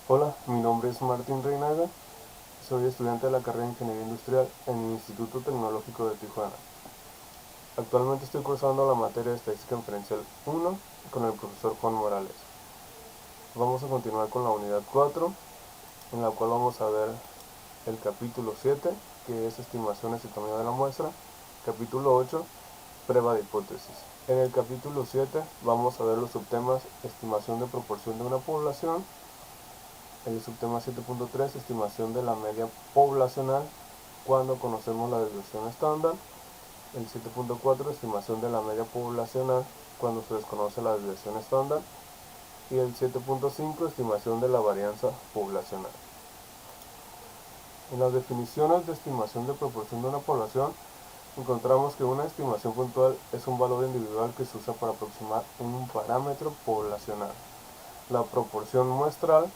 Hola, mi nombre es Martín Reinaga, soy estudiante de la carrera de Ingeniería Industrial en el Instituto Tecnológico de Tijuana. Actualmente estoy cursando la materia de Estadística Inferencial 1 con el profesor Juan Morales. Vamos a continuar con la unidad 4, en la cual vamos a ver el capítulo 7, que es estimaciones y tamaño de la muestra, capítulo 8, prueba de hipótesis. En el capítulo 7 vamos a ver los subtemas estimación de proporción de una población, el subtema 7.3, estimación de la media poblacional cuando conocemos la desviación estándar. El 7.4, estimación de la media poblacional cuando se desconoce la desviación estándar. Y el 7.5, estimación de la varianza poblacional. En las definiciones de estimación de proporción de una población, encontramos que una estimación puntual es un valor individual que se usa para aproximar un parámetro poblacional. La proporción muestral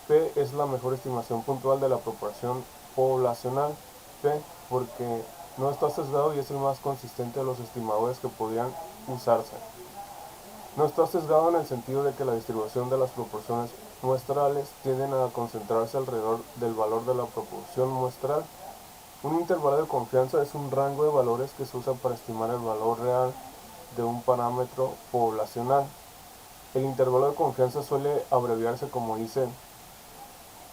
P es la mejor estimación puntual de la proporción poblacional. P porque no está sesgado y es el más consistente de los estimadores que podrían usarse. No está sesgado en el sentido de que la distribución de las proporciones muestrales tienden a concentrarse alrededor del valor de la proporción muestral. Un intervalo de confianza es un rango de valores que se usa para estimar el valor real de un parámetro poblacional. El intervalo de confianza suele abreviarse como dice.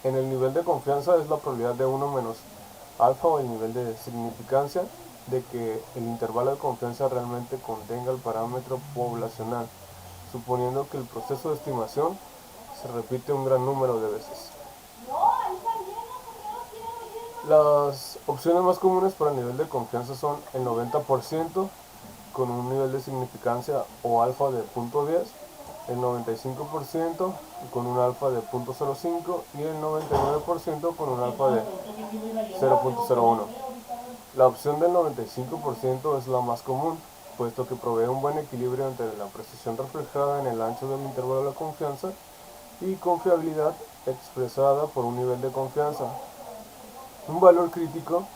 En el nivel de confianza es la probabilidad de 1 menos alfa, o el nivel de significancia de que el intervalo de confianza realmente contenga el parámetro poblacional, suponiendo que el proceso de estimación se repite un gran número de veces. Las opciones más comunes para el nivel de confianza son el 90% con un nivel de significancia o alfa de 0.10, el 95% con un alfa de 0.05 y el 99% con un alfa de 0.01. La opción del 95% es la más común, puesto que provee un buen equilibrio entre la precisión reflejada en el ancho del intervalo de confianza y confiabilidad expresada por un nivel de confianza. Un valor crítico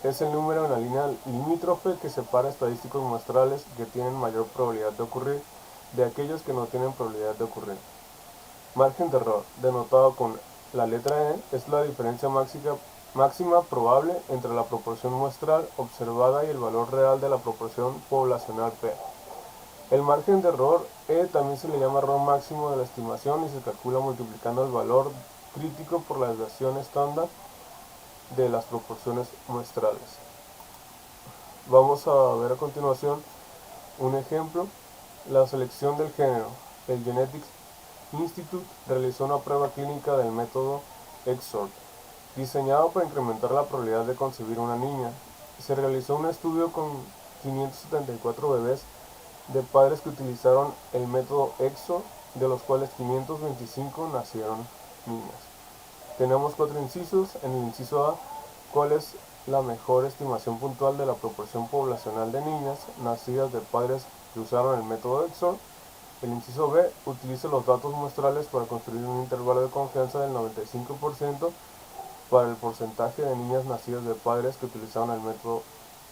es el número en la línea limítrofe que separa estadísticos muestrales que tienen mayor probabilidad de ocurrir de aquellos que no tienen probabilidad de ocurrir. Margen de error, denotado con la letra E, es la diferencia máxima probable entre la proporción muestral observada y el valor real de la proporción poblacional P. El margen de error E también se le llama error máximo de la estimación y se calcula multiplicando el valor crítico por la desviación estándar de las proporciones muestrales. Vamos a ver a continuación un ejemplo. La selección del género. El Genetics Institute realizó una prueba clínica del método EXORT, diseñado para incrementar la probabilidad de concebir una niña. Se realizó un estudio con 574 bebés de padres que utilizaron el método EXORT, de los cuales 525 nacieron niñas. Tenemos 4 incisos. En el inciso A, ¿cuál es la mejor estimación puntual de la proporción poblacional de niñas nacidas de padres que usaron el método EXOR? El inciso B, utilice los datos muestrales para construir un intervalo de confianza del 95% para el porcentaje de niñas nacidas de padres que utilizaron el método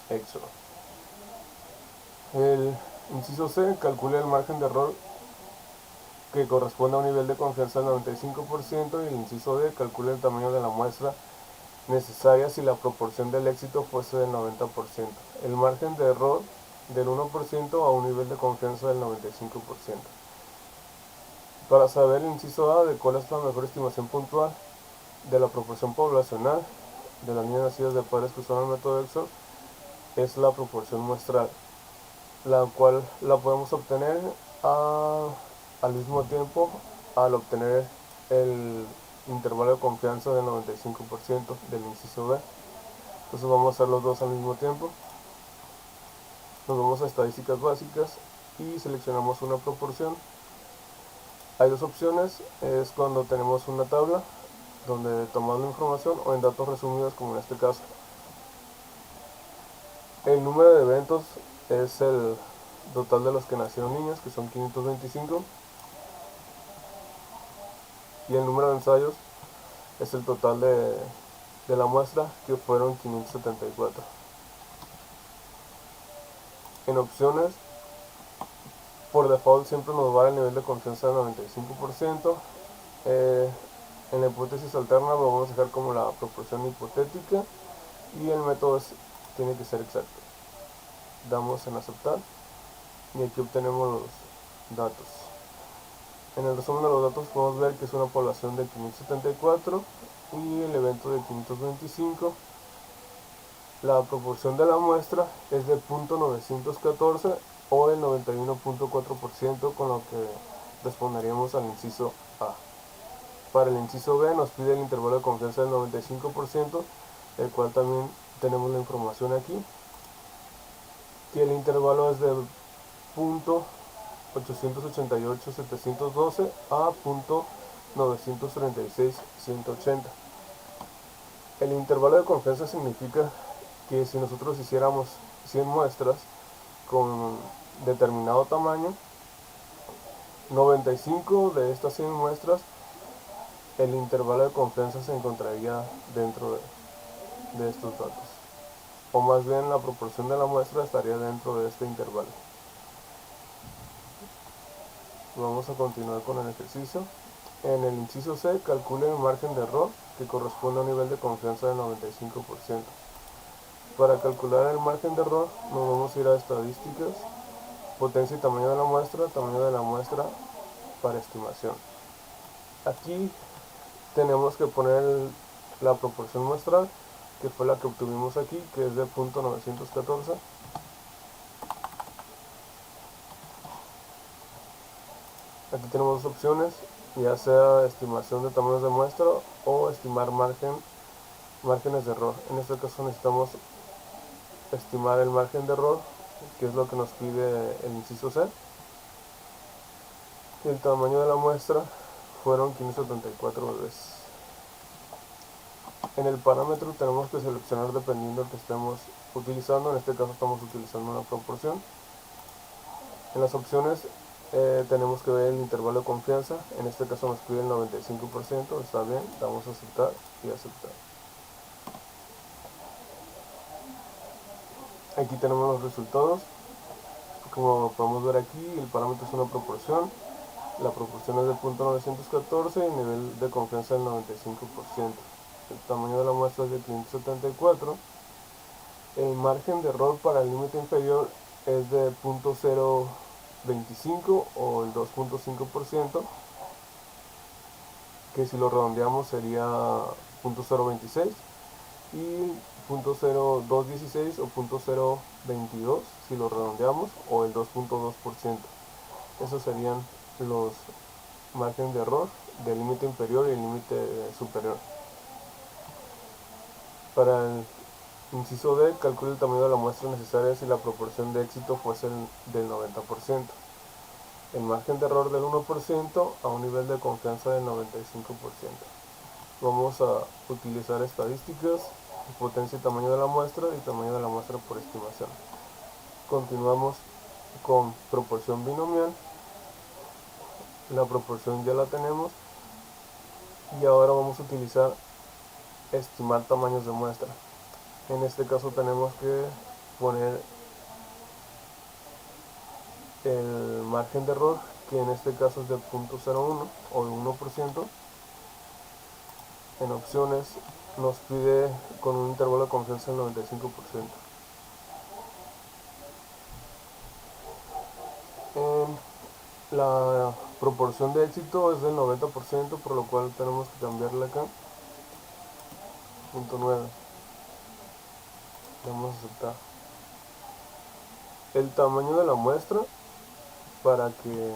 EXOR. El inciso C, calcule el margen de error que corresponde a un nivel de confianza del 95%, y el inciso D, calcule el tamaño de la muestra necesaria si la proporción del éxito fuese del 90%. El margen de error del 1% a un nivel de confianza del 95%. Para saber el inciso A de cuál es la mejor estimación puntual de la proporción poblacional de las niñas nacidas de padres que usaron el método EXOR, es la proporción muestral, la cual la podemos obtener al mismo tiempo al obtener el intervalo de confianza del 95% del inciso B. Entonces vamos a hacer los dos al mismo tiempo. Nos vamos a estadísticas básicas y seleccionamos una proporción. Hay dos opciones, es cuando tenemos una tabla donde tomamos la información, o en datos resumidos como en este caso. El número de eventos es el total de los que nacieron niñas, que son 525, y el número de ensayos es el total de la muestra, que fueron 574. En opciones, por default siempre nos va el nivel de confianza del 95%. En la hipótesis alterna lo vamos a dejar como la proporción hipotética y el método tiene que ser exacto. Damos en aceptar y aquí obtenemos los datos. En el resumen de los datos podemos ver que es una población de 574 y el evento de 525. La proporción de la muestra es de 0.914 o el 91.4%, con lo que responderíamos al inciso A. Para el inciso B nos pide el intervalo de confianza del 95%, el cual también tenemos la información aquí, que el intervalo es de 0.888.712 a 0.936.180. El intervalo de confianza significa que si nosotros hiciéramos 100 muestras con determinado tamaño, 95 de estas 100 muestras, el intervalo de confianza se encontraría dentro de estos datos, o más bien la proporción de la muestra estaría dentro de este intervalo. Vamos a continuar con el ejercicio. En el inciso C, calcule el margen de error que corresponde a un nivel de confianza del 95%. Para calcular el margen de error nos vamos a ir a estadísticas, potencia y tamaño de la muestra para estimación. Aquí tenemos que poner la proporción muestral, que fue la que obtuvimos aquí, que es de 0.914. Aquí tenemos dos opciones, ya sea estimación de tamaños de muestra o estimar márgenes de error. En este caso necesitamos estimar el margen de error, que es lo que nos pide el inciso C. Y el tamaño de la muestra fueron 574 bebés. En el parámetro tenemos que seleccionar dependiendo del que estemos utilizando. En este caso estamos utilizando una proporción. En las opciones tenemos que ver el intervalo de confianza. En este caso nos pide el 95%. Está bien, damos a aceptar y aceptar. Aquí tenemos los resultados. Como podemos ver aquí, el parámetro es una proporción. La proporción es de 0.914 y el nivel de confianza del 95%. El tamaño de la muestra es de 574. El margen de error para el límite inferior es de 0.025 o el 2.5%, que si lo redondeamos sería 0.026, y 0.0216 o 0.022 si lo redondeamos, o el 2.2%. Esos serían los márgenes de error del límite inferior y el límite superior. Para el inciso D, calcule el tamaño de la muestra necesaria si la proporción de éxito fuese del 90%. El margen de error del 1% a un nivel de confianza del 95%. Vamos a utilizar estadísticas, potencia y tamaño de la muestra y tamaño de la muestra por estimación. Continuamos con proporción binomial. La proporción ya la tenemos y ahora vamos a utilizar estimar tamaños de muestra. En este caso tenemos que poner el margen de error, que en este caso es de 0.01 o de 1%. En opciones nos pide con un intervalo de confianza del 95%. La proporción de éxito es del 90%, por lo cual tenemos que cambiarla acá. 0.9. Vamos a aceptar. El tamaño de la muestra, para que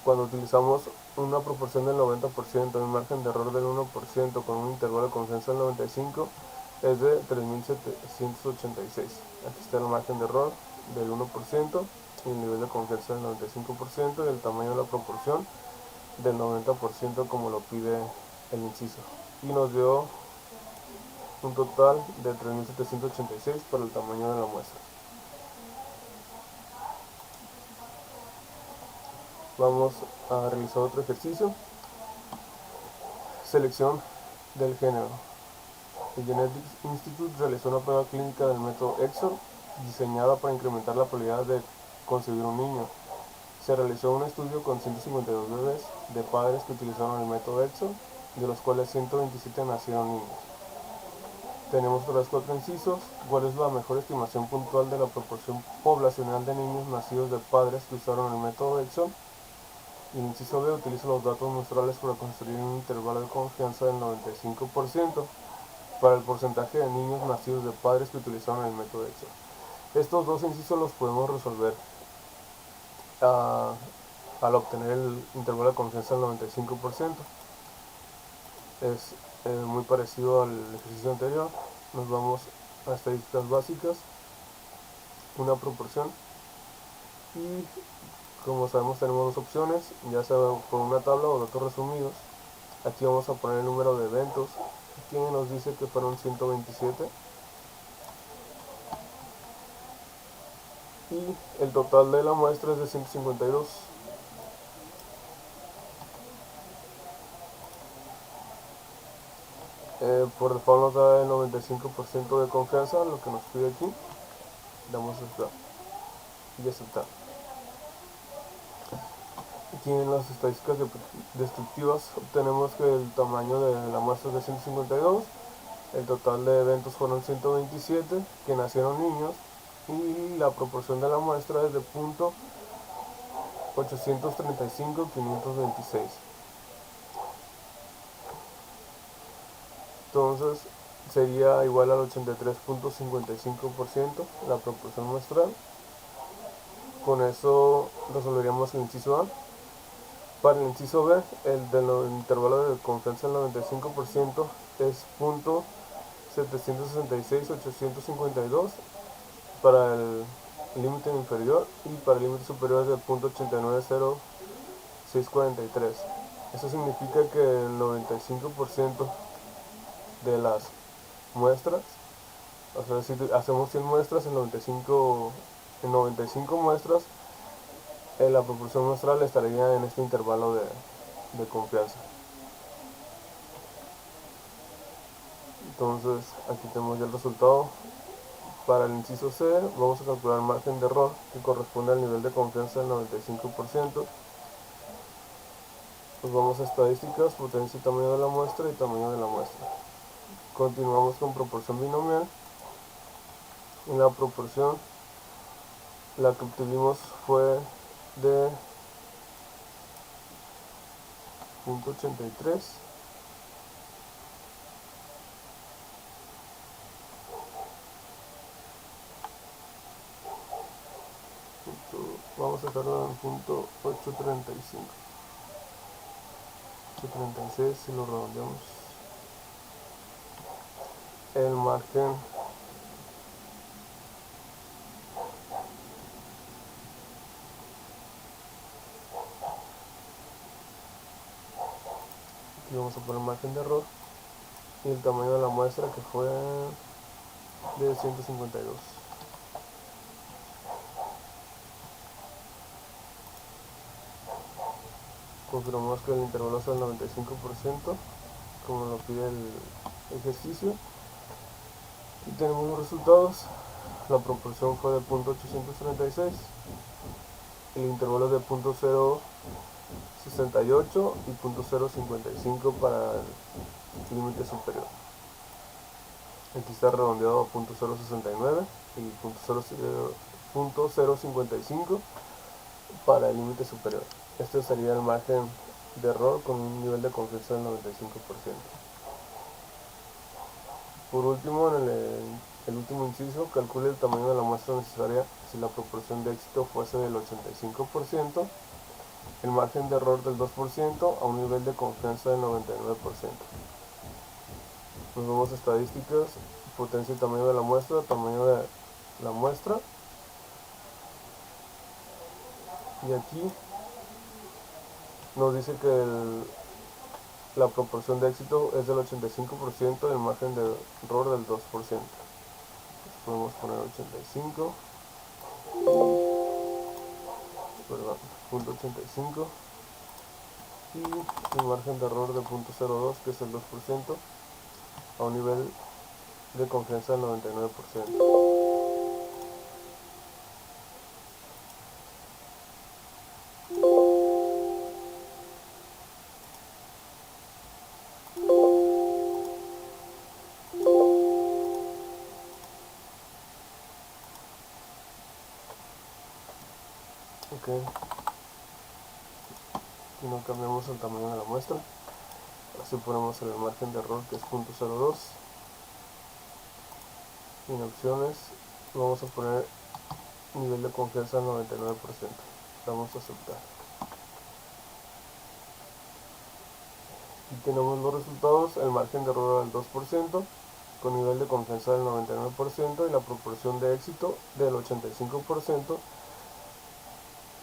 cuando utilizamos una proporción del 90% y un margen de error del 1% con un intervalo de confianza del 95%, es de 3786. Aquí está el margen de error del 1% y el nivel de confianza del 95% y el tamaño de la proporción del 90% como lo pide el inciso. Y nos dio un total de 3786 para el tamaño de la muestra. Vamos a realizar otro ejercicio. Selección del género. El Genetics Institute realizó una prueba clínica del método EXOR diseñada para incrementar la probabilidad de concebir un niño. Se realizó un estudio con 152 bebés de padres que utilizaron el método EXO, de los cuales 127 nacieron niños. Tenemos otros 4 incisos. ¿Cuál es la mejor estimación puntual de la proporción poblacional de niños nacidos de padres que usaron el método EXO? Y el inciso B utiliza los datos muestrales para construir un intervalo de confianza del 95% para el porcentaje de niños nacidos de padres que utilizaron el método EXO. Estos dos incisos los podemos resolver al obtener el intervalo de confianza del 95%. Es muy parecido al ejercicio anterior. Nos vamos a estadísticas básicas, una proporción, y como sabemos tenemos dos opciones, ya sea por una tabla o datos resumidos. Aquí vamos a poner el número de eventos, aquí nos dice que fueron 127, y el total de la muestra es de 152. Por default nos da el 95% de confianza, lo que nos pide aquí. Damos aceptar y aceptar. Aquí en las estadísticas descriptivas obtenemos que el tamaño de la muestra es de 152, el total de eventos fueron 127 que nacieron niños, y la proporción de la muestra es de .835.526. Entonces sería igual al 83.55% la proporción muestral. Con eso resolveríamos el inciso A. Para el inciso B, el del intervalo de confianza del 95% es .766.852 para el límite inferior, y para el límite superior es de .890.643. Eso significa que el 95% de las muestras, o sea, si hacemos 100 muestras, en 95 muestras, la proporción muestral estaría en este intervalo de confianza. Entonces aquí tenemos ya el resultado. Para el inciso C vamos a calcular el margen de error, que corresponde al nivel de confianza del 95%. Pues vamos a estadísticas, potencia y tamaño de la muestra y tamaño de la muestra. Continuamos con proporción binomial. En la proporción, la que obtuvimos fue de 0.83. Vamos a dejarlo en .835. 836 si lo redondeamos. El margen aquí vamos a poner margen de error, y el tamaño de la muestra, que fue de 152. Confirmamos que el intervalo es del 95%, como lo pide el ejercicio, y tenemos los resultados. La proporción fue de .836, el intervalo es de .068 y .055 para el límite superior. Aquí está redondeado a .069 y .055 para el límite superior. Este sería el margen de error con un nivel de confianza del 95%. Por último, en el último inciso, calcule el tamaño de la muestra necesaria si la proporción de éxito fuese del 85%, el margen de error del 2% a un nivel de confianza del 99%. Nos vamos a estadísticas, potencia y tamaño de la muestra, tamaño de la muestra, y aquí nos dice que la proporción de éxito es del 85% y el margen de error del 2%. Entonces podemos poner 85, perdón, .85, y el margen de error de .02, que es el 2%, a un nivel de confianza del 99%. que si no cambiamos el tamaño de la muestra. Así ponemos el margen de error, que es 0.02, y en opciones vamos a poner nivel de confianza al 99%. Damos a aceptar y tenemos los resultados: el margen de error al 2%, con nivel de confianza del 99% y la proporción de éxito del 85%.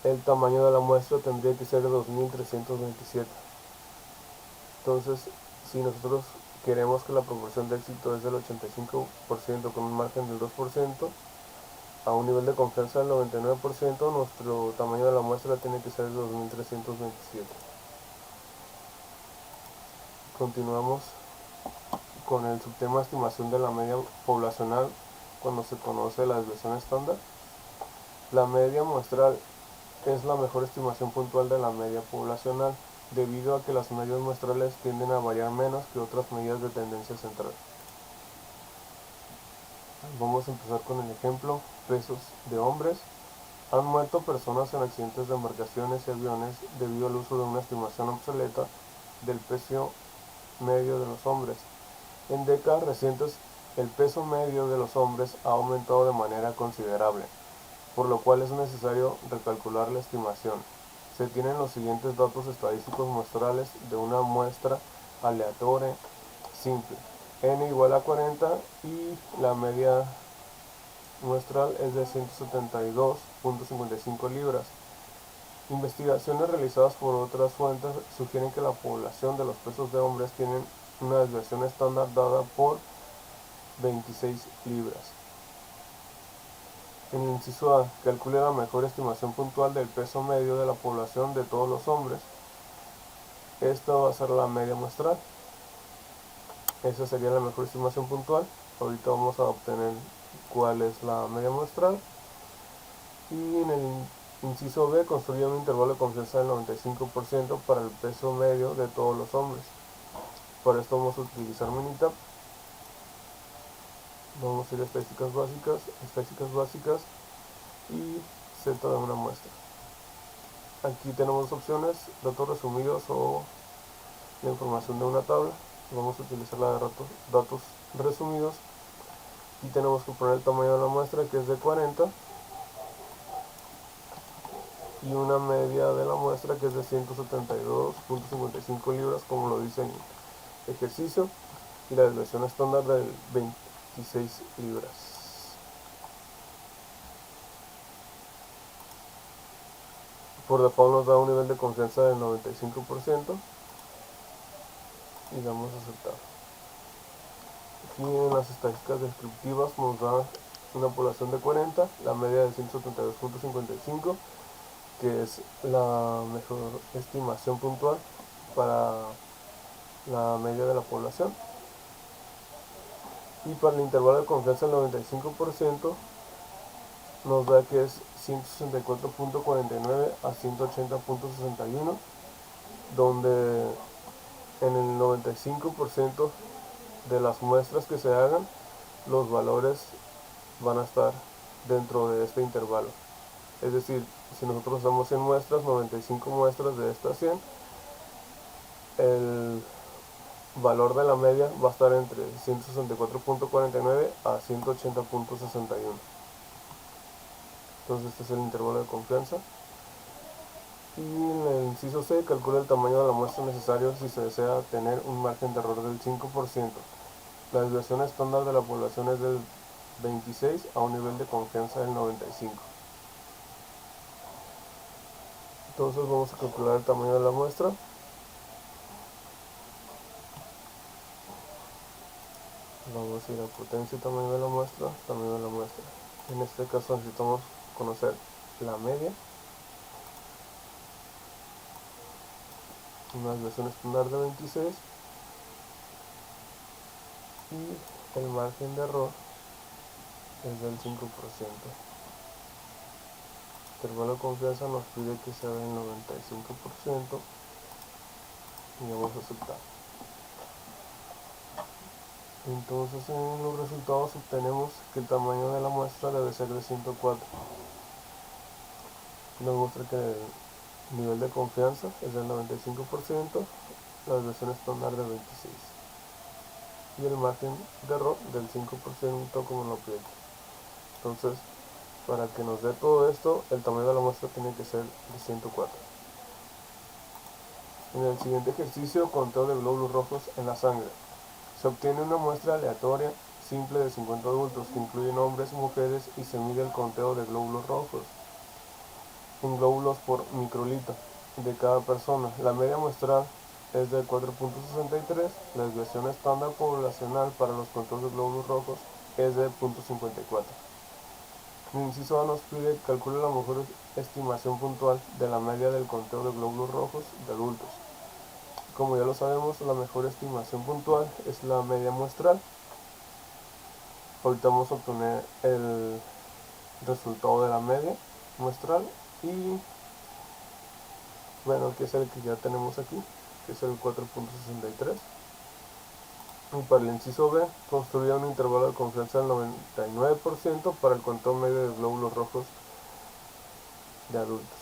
El tamaño de la muestra tendría que ser de 2327. Entonces, si nosotros queremos que la proporción de éxito es del 85% con un margen del 2%, a un nivel de confianza del 99%, nuestro tamaño de la muestra tiene que ser de 2327. Continuamos con el subtema estimación de la media poblacional cuando se conoce la desviación estándar. La media muestral es la mejor estimación puntual de la media poblacional, debido a que las medias muestrales tienden a variar menos que otras medidas de tendencia central. Vamos a empezar con el ejemplo: pesos de hombres. Han muerto personas en accidentes de embarcaciones y aviones debido al uso de una estimación obsoleta del peso medio de los hombres. En décadas recientes, el peso medio de los hombres ha aumentado de manera considerable, por lo cual es necesario recalcular la estimación. Se tienen los siguientes datos estadísticos muestrales de una muestra aleatoria simple: n igual a 40 y la media muestral es de 172.55 libras. Investigaciones realizadas por otras fuentes sugieren que la población de los pesos de hombres tiene una desviación estándar dada por 26 libras. En el inciso A, calcule la mejor estimación puntual del peso medio de la población de todos los hombres. Esta va a ser la media muestral. Esa sería la mejor estimación puntual. Ahorita vamos a obtener cuál es la media muestral. Y en el inciso B, construye un intervalo de confianza del 95% para el peso medio de todos los hombres. Para esto vamos a utilizar Minitab. Vamos a ir a estadísticas básicas y Z de una muestra. Aquí tenemos opciones: datos resumidos o la información de una tabla. Vamos a utilizar la de datos resumidos y tenemos que poner el tamaño de la muestra, que es de 40, y una media de la muestra, que es de 172.55 libras, como lo dice en el ejercicio, y la desviación estándar de 26 libras. Por default nos da un nivel de confianza del 95% y damos a aceptar. Aquí en las estadísticas descriptivas nos da una población de 40, la media de 172.55, que es la mejor estimación puntual para la media de la población. Y para el intervalo de confianza del 95% nos da que es 164.49 a 180.61, donde en el 95% de las muestras que se hagan, los valores van a estar dentro de este intervalo. Es decir, si nosotros damos 100 muestras, 95 muestras de estas 100, el valor de la media va a estar entre 164.49 a 180.61. Entonces este es el intervalo de confianza. Y en el inciso C, calcula el tamaño de la muestra necesario si se desea tener un margen de error del 5%. La desviación estándar de la población es del 26 a un nivel de confianza del 95. Entonces vamos a calcular el tamaño de la muestra. Vamos a ir a potencia y tamaño de la muestra, En este caso necesitamos conocer la media, una desviación estándar de 26 y el margen de error es del 5%. El intervalo de confianza nos pide que sea del 95% y vamos a aceptar. Entonces en los resultados obtenemos que el tamaño de la muestra debe ser de 104. Nos muestra que el nivel de confianza es del 95%, la desviación estándar del 26% y el margen de error del 5% como lo pide. Entonces, para que nos dé todo esto, el tamaño de la muestra tiene que ser de 104. En el siguiente ejercicio, conteo de glóbulos rojos en la sangre. Se obtiene una muestra aleatoria simple de 50 adultos que incluyen hombres y mujeres y se mide el conteo de glóbulos rojos en glóbulos por microlitro de cada persona. La media muestral es de 4.63, la desviación estándar poblacional para los conteos de glóbulos rojos es de 0.54. El inciso A nos pide que calcule la mejor estimación puntual de la media del conteo de glóbulos rojos de adultos. Como ya lo sabemos, la mejor estimación puntual es la media muestral. Ahorita vamos a obtener el resultado de la media muestral y bueno, que es el que ya tenemos aquí, que es el 4.63. Y para el inciso B, construir un intervalo de confianza del 99% para el conteo medio de glóbulos rojos de adultos.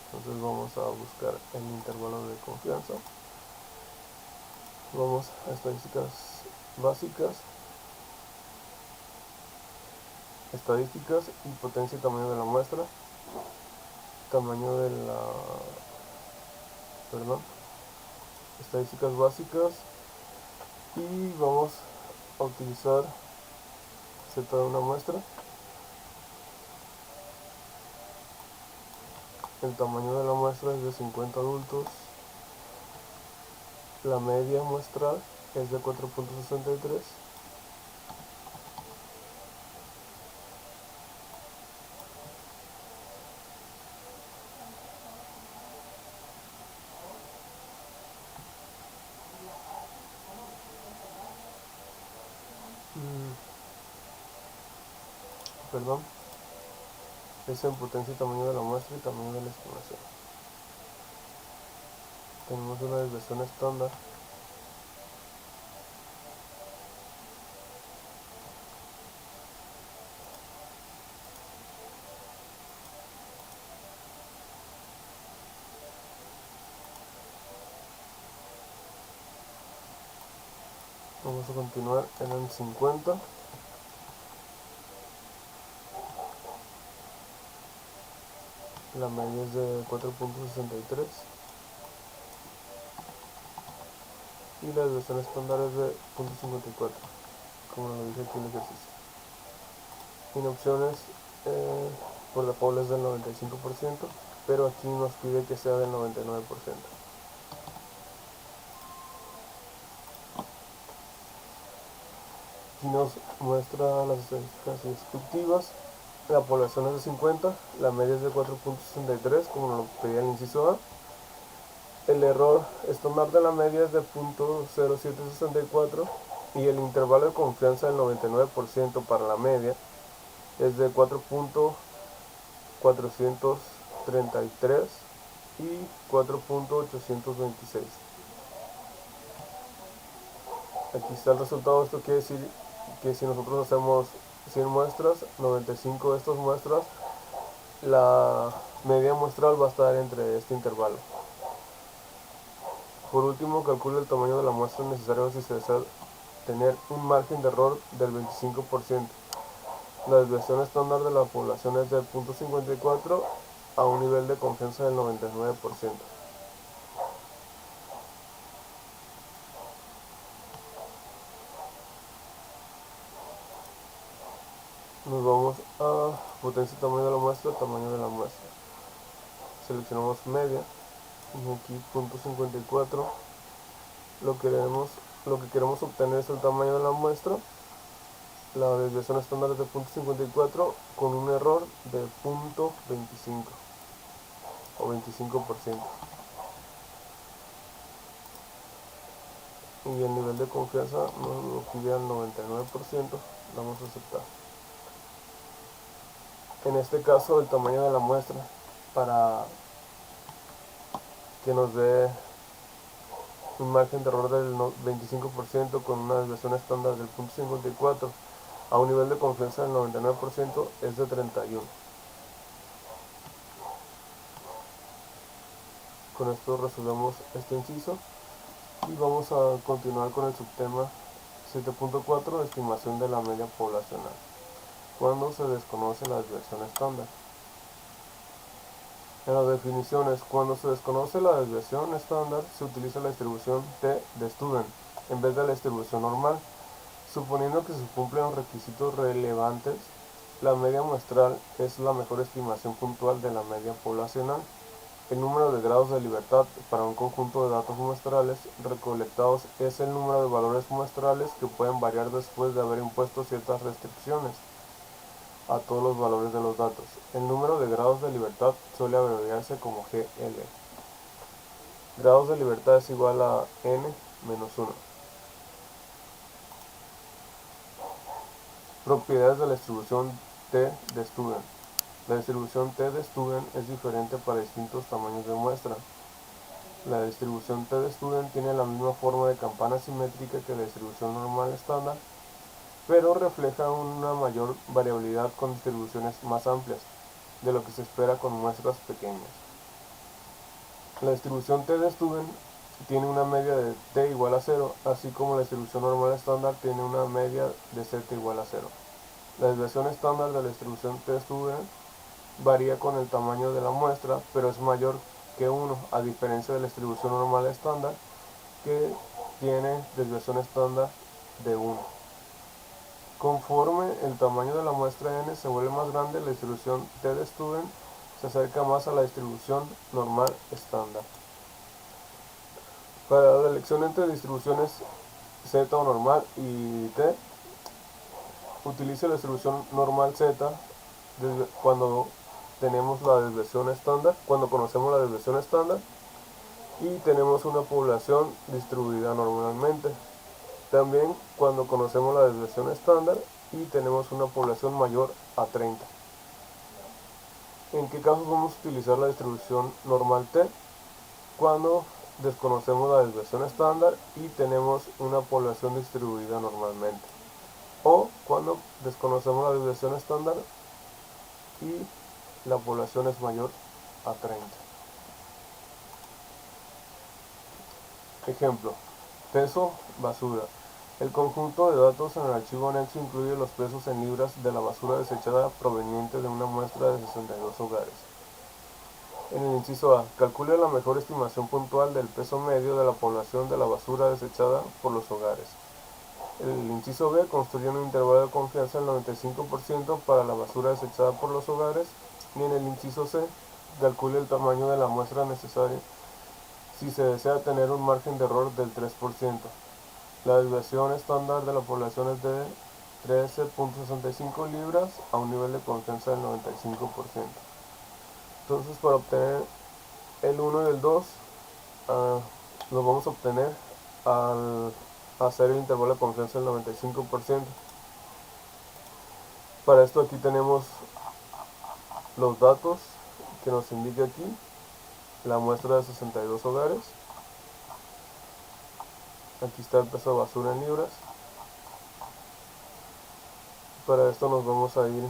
Entonces vamos a buscar el intervalo de confianza. Vamos a estadísticas básicas, estadísticas y potencia y tamaño de la muestra, tamaño de la, perdón, estadísticas básicas y vamos a utilizar Z de una muestra, el tamaño de la muestra es de 50 adultos, la media muestral es de 4.63. Perdón, es en potencia y tamaño de la muestra y tamaño de la estimación. Tenemos una desviación estándar vamos a continuar en el 50. La media es de 4.63 y la desviación estándar es de 0.54, como lo dije aquí en el ejercicio. En opciones, por default es del 95%, pero aquí nos pide que sea del 99%. Aquí nos muestra las estadísticas descriptivas. La población es de 50, la media es de 4.63, como nos lo pedía el inciso A. El error estándar de la media es de 0.0764 y el intervalo de confianza del 99% para la media es de 4.433 y 4.826. Aquí está el resultado. Esto quiere decir que si nosotros hacemos 100 muestras, 95 de estas muestras, la media muestral va a estar entre este intervalo. Por último, calcula el tamaño de la muestra necesario si se desea tener un margen de error del 25%. La desviación estándar de la población es de 0.54 a un nivel de confianza del 99%. Nos vamos a potencia y tamaño de la muestra, tamaño de la muestra. Seleccionamos media y aquí 0.54. Lo que queremos obtener es el tamaño de la muestra. La desviación estándar es de 0.54 con un error de 0.25 o 25%. Y el nivel de confianza nos lo pide al 99%, vamos a aceptar. En este caso el tamaño de la muestra para que nos dé un margen de error del 25% con una desviación estándar del 0.54 a un nivel de confianza del 99% es de 31. Con esto resolvemos este inciso y vamos a continuar con el subtema 7.4, estimación de la media poblacional, cuando se desconoce la desviación estándar. En las definiciones, cuando se desconoce la desviación estándar, se utiliza la distribución t de Student en vez de la distribución normal. Suponiendo que se cumplen los requisitos relevantes, la media muestral es la mejor estimación puntual de la media poblacional. El número de grados de libertad para un conjunto de datos muestrales recolectados es el número de valores muestrales que pueden variar después de haber impuesto ciertas restricciones a todos los valores de los datos. El número de grados de libertad suele abreviarse como GL. Grados de libertad es igual a n menos 1. Propiedades de la distribución t de Student. La distribución t de Student es diferente para distintos tamaños de muestra. La distribución t de Student tiene la misma forma de campana simétrica que la distribución normal estándar, pero refleja una mayor variabilidad con distribuciones más amplias de lo que se espera con muestras pequeñas. La distribución t de Student tiene una media de t igual a 0, así como la distribución normal estándar tiene una media de z igual a 0. La desviación estándar de la distribución t de Student varía con el tamaño de la muestra, pero es mayor que 1, a diferencia de la distribución normal estándar, que tiene desviación estándar de 1. Conforme el tamaño de la muestra n se vuelve más grande, la distribución t de Student se acerca más a la distribución normal estándar. Para la elección entre distribuciones z o normal y t, utilice la distribución normal z cuando tenemos la desviación estándar, cuando conocemos la desviación estándar y tenemos una población distribuida normalmente. También cuando conocemos la desviación estándar y tenemos una población mayor a 30. ¿En qué casos vamos a utilizar la distribución normal t? Cuando desconocemos la desviación estándar y tenemos una población distribuida normalmente. O cuando desconocemos la desviación estándar y la población es mayor a 30. Ejemplo: peso, basura. El conjunto de datos en el archivo anexo incluye los pesos en libras de la basura desechada proveniente de una muestra de 62 hogares. En el inciso A, calcule la mejor estimación puntual del peso medio de la población de la basura desechada por los hogares. En el inciso B, construye un intervalo de confianza del 95% para la basura desechada por los hogares. Y en el inciso C, calcule el tamaño de la muestra necesaria si se desea tener un margen de error del 3%. La desviación estándar de la población es de 13.65 libras a un nivel de confianza del 95%. Entonces, para obtener el 1 y el 2, lo vamos a obtener al hacer el intervalo de confianza del 95%. Para esto aquí tenemos los datos que nos indica aquí la muestra de 62 hogares. Aquí está el peso de basura en libras. Para esto nos vamos a ir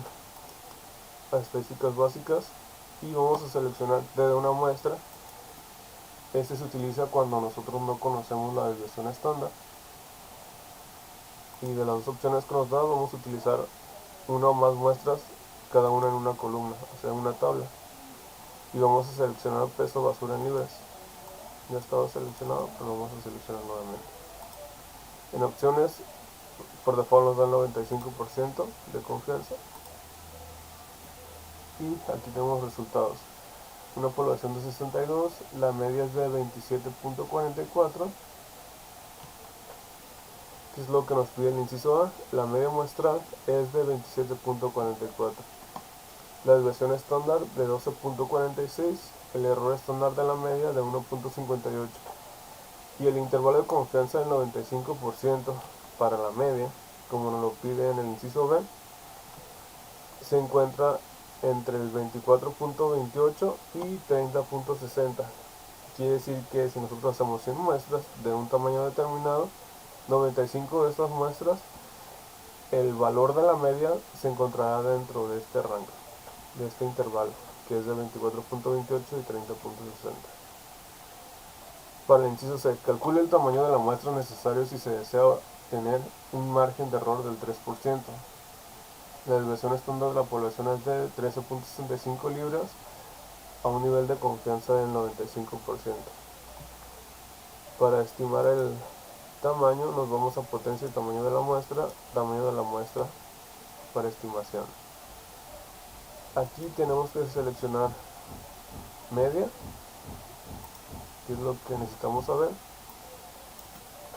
a estadísticas básicas y vamos a seleccionar de una muestra. Este se utiliza cuando nosotros no conocemos la desviación estándar. Y de las dos opciones que nos da, vamos a utilizar una o más muestras, cada una en una columna, o sea, una tabla. Y vamos a seleccionar peso basura en libras. Ya estaba seleccionado, pero vamos a seleccionar nuevamente. En opciones, por default nos da el 95% de confianza. Y aquí tenemos resultados. Una población de 62, la media es de 27.44, que es lo que nos pide el inciso A. La media muestral es de 27.44. La desviación estándar de 12.46, el error estándar de la media de 1.58 y el intervalo de confianza del 95% para la media, como nos lo pide en el inciso B, se encuentra entre el 24.28 y 30.60. Quiere decir que si nosotros hacemos 100 muestras de un tamaño determinado, 95 de estas muestras, el valor de la media se encontrará dentro de este rango, de este intervalo, que es de 24.28 y 30.60. Para el inciso C, calcule el tamaño de la muestra necesario si se desea tener un margen de error del 3%. La desviación estándar de la población es de 13.65 libras a un nivel de confianza del 95%. Para estimar el tamaño nos vamos a potencia y tamaño de la muestra para estimación. Aquí tenemos que seleccionar media, que es lo que necesitamos saber.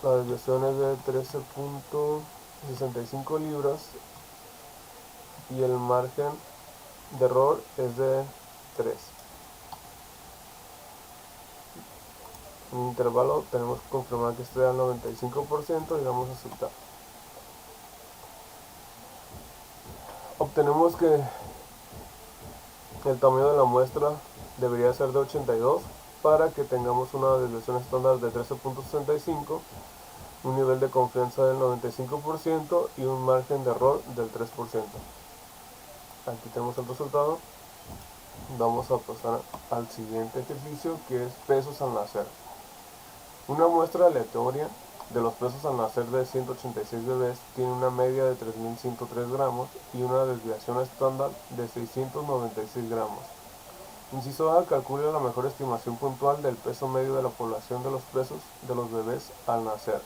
La desviación es de 13.65 libras y el margen de error es de 3. En el intervalo tenemos que confirmar que esté al 95% y damos a aceptar. Obtenemos que el tamaño de la muestra debería ser de 82 para que tengamos una desviación estándar de 13.65, un nivel de confianza del 95% y un margen de error del 3%. Aquí tenemos el resultado. Vamos a pasar al siguiente ejercicio, que es pesos al nacer. Una muestra aleatoria de los pesos al nacer de 186 bebés tiene una media de 3.103 gramos y una desviación estándar de 696 gramos. Inciso A, calcula la mejor estimación puntual del peso medio de la población de los pesos de los bebés al nacer.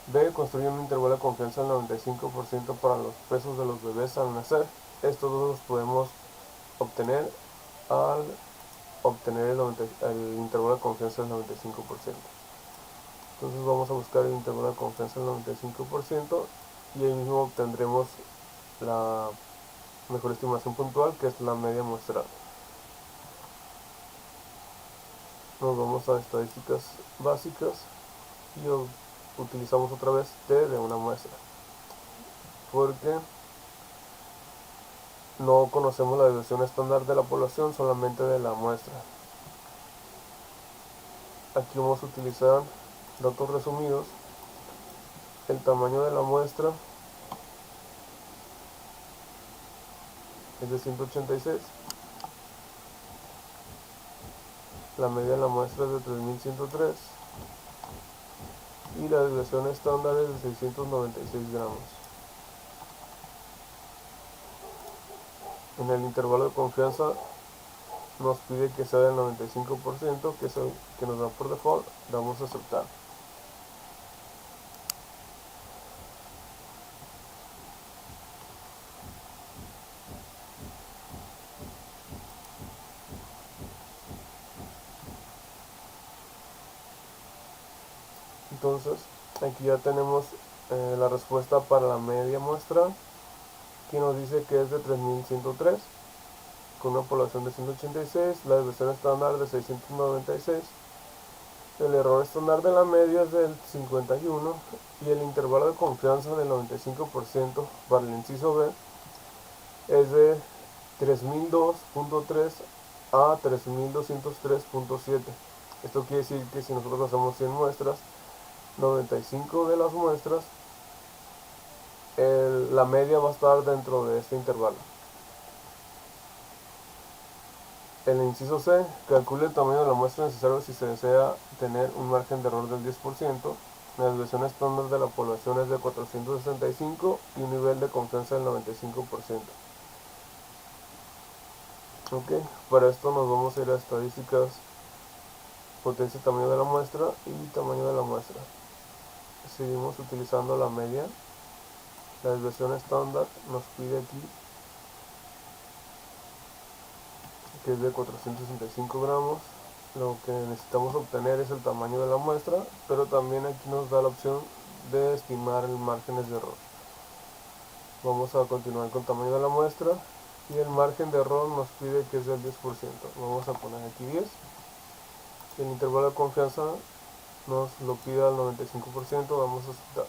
B, construye un intervalo de confianza del 95% para los pesos de los bebés al nacer. Estos dos los podemos obtener al obtener el intervalo de confianza del 95%. Entonces vamos a buscar el intervalo de confianza del 95% y ahí mismo obtendremos la mejor estimación puntual, que es la media muestral. Nos vamos a estadísticas básicas y utilizamos otra vez T de una muestra, porque no conocemos la desviación estándar de la población, solamente de la muestra. Aquí vamos a utilizar datos resumidos. El tamaño de la muestra es de 186. La media de la muestra es de 3103 y la desviación estándar es de 696 gramos. En el intervalo de confianza nos pide que sea del 95%, que es el que nos da por default. Damos a aceptar. Entonces aquí ya tenemos la respuesta para la media muestra, que nos dice que es de 3103 con una población de 186, la desviación estándar de 696, el error estándar de la media es del 51 y el intervalo de confianza del 95% para el inciso B es de 3002.3 a 3203.7. Esto quiere decir que si nosotros hacemos 100 muestras, 95 de las muestras, la media va a estar dentro de este intervalo. El inciso C, calcule el tamaño de la muestra necesario si se desea tener un margen de error del 10%. La desviación estándar de la población es de 465 y un nivel de confianza del 95%. Ok, para esto nos vamos a ir a estadísticas, potencia y tamaño de la muestra y tamaño de la muestra. Seguimos utilizando la media. La desviación estándar nos pide aquí que es de 465 gramos. Lo que necesitamos obtener es el tamaño de la muestra, pero también aquí nos da la opción de estimar el márgenes de error. Vamos a continuar con tamaño de la muestra y el margen de error nos pide que es del 10%. Vamos a poner aquí 10. El intervalo de confianza nos lo pide al 95%, vamos a aceptar.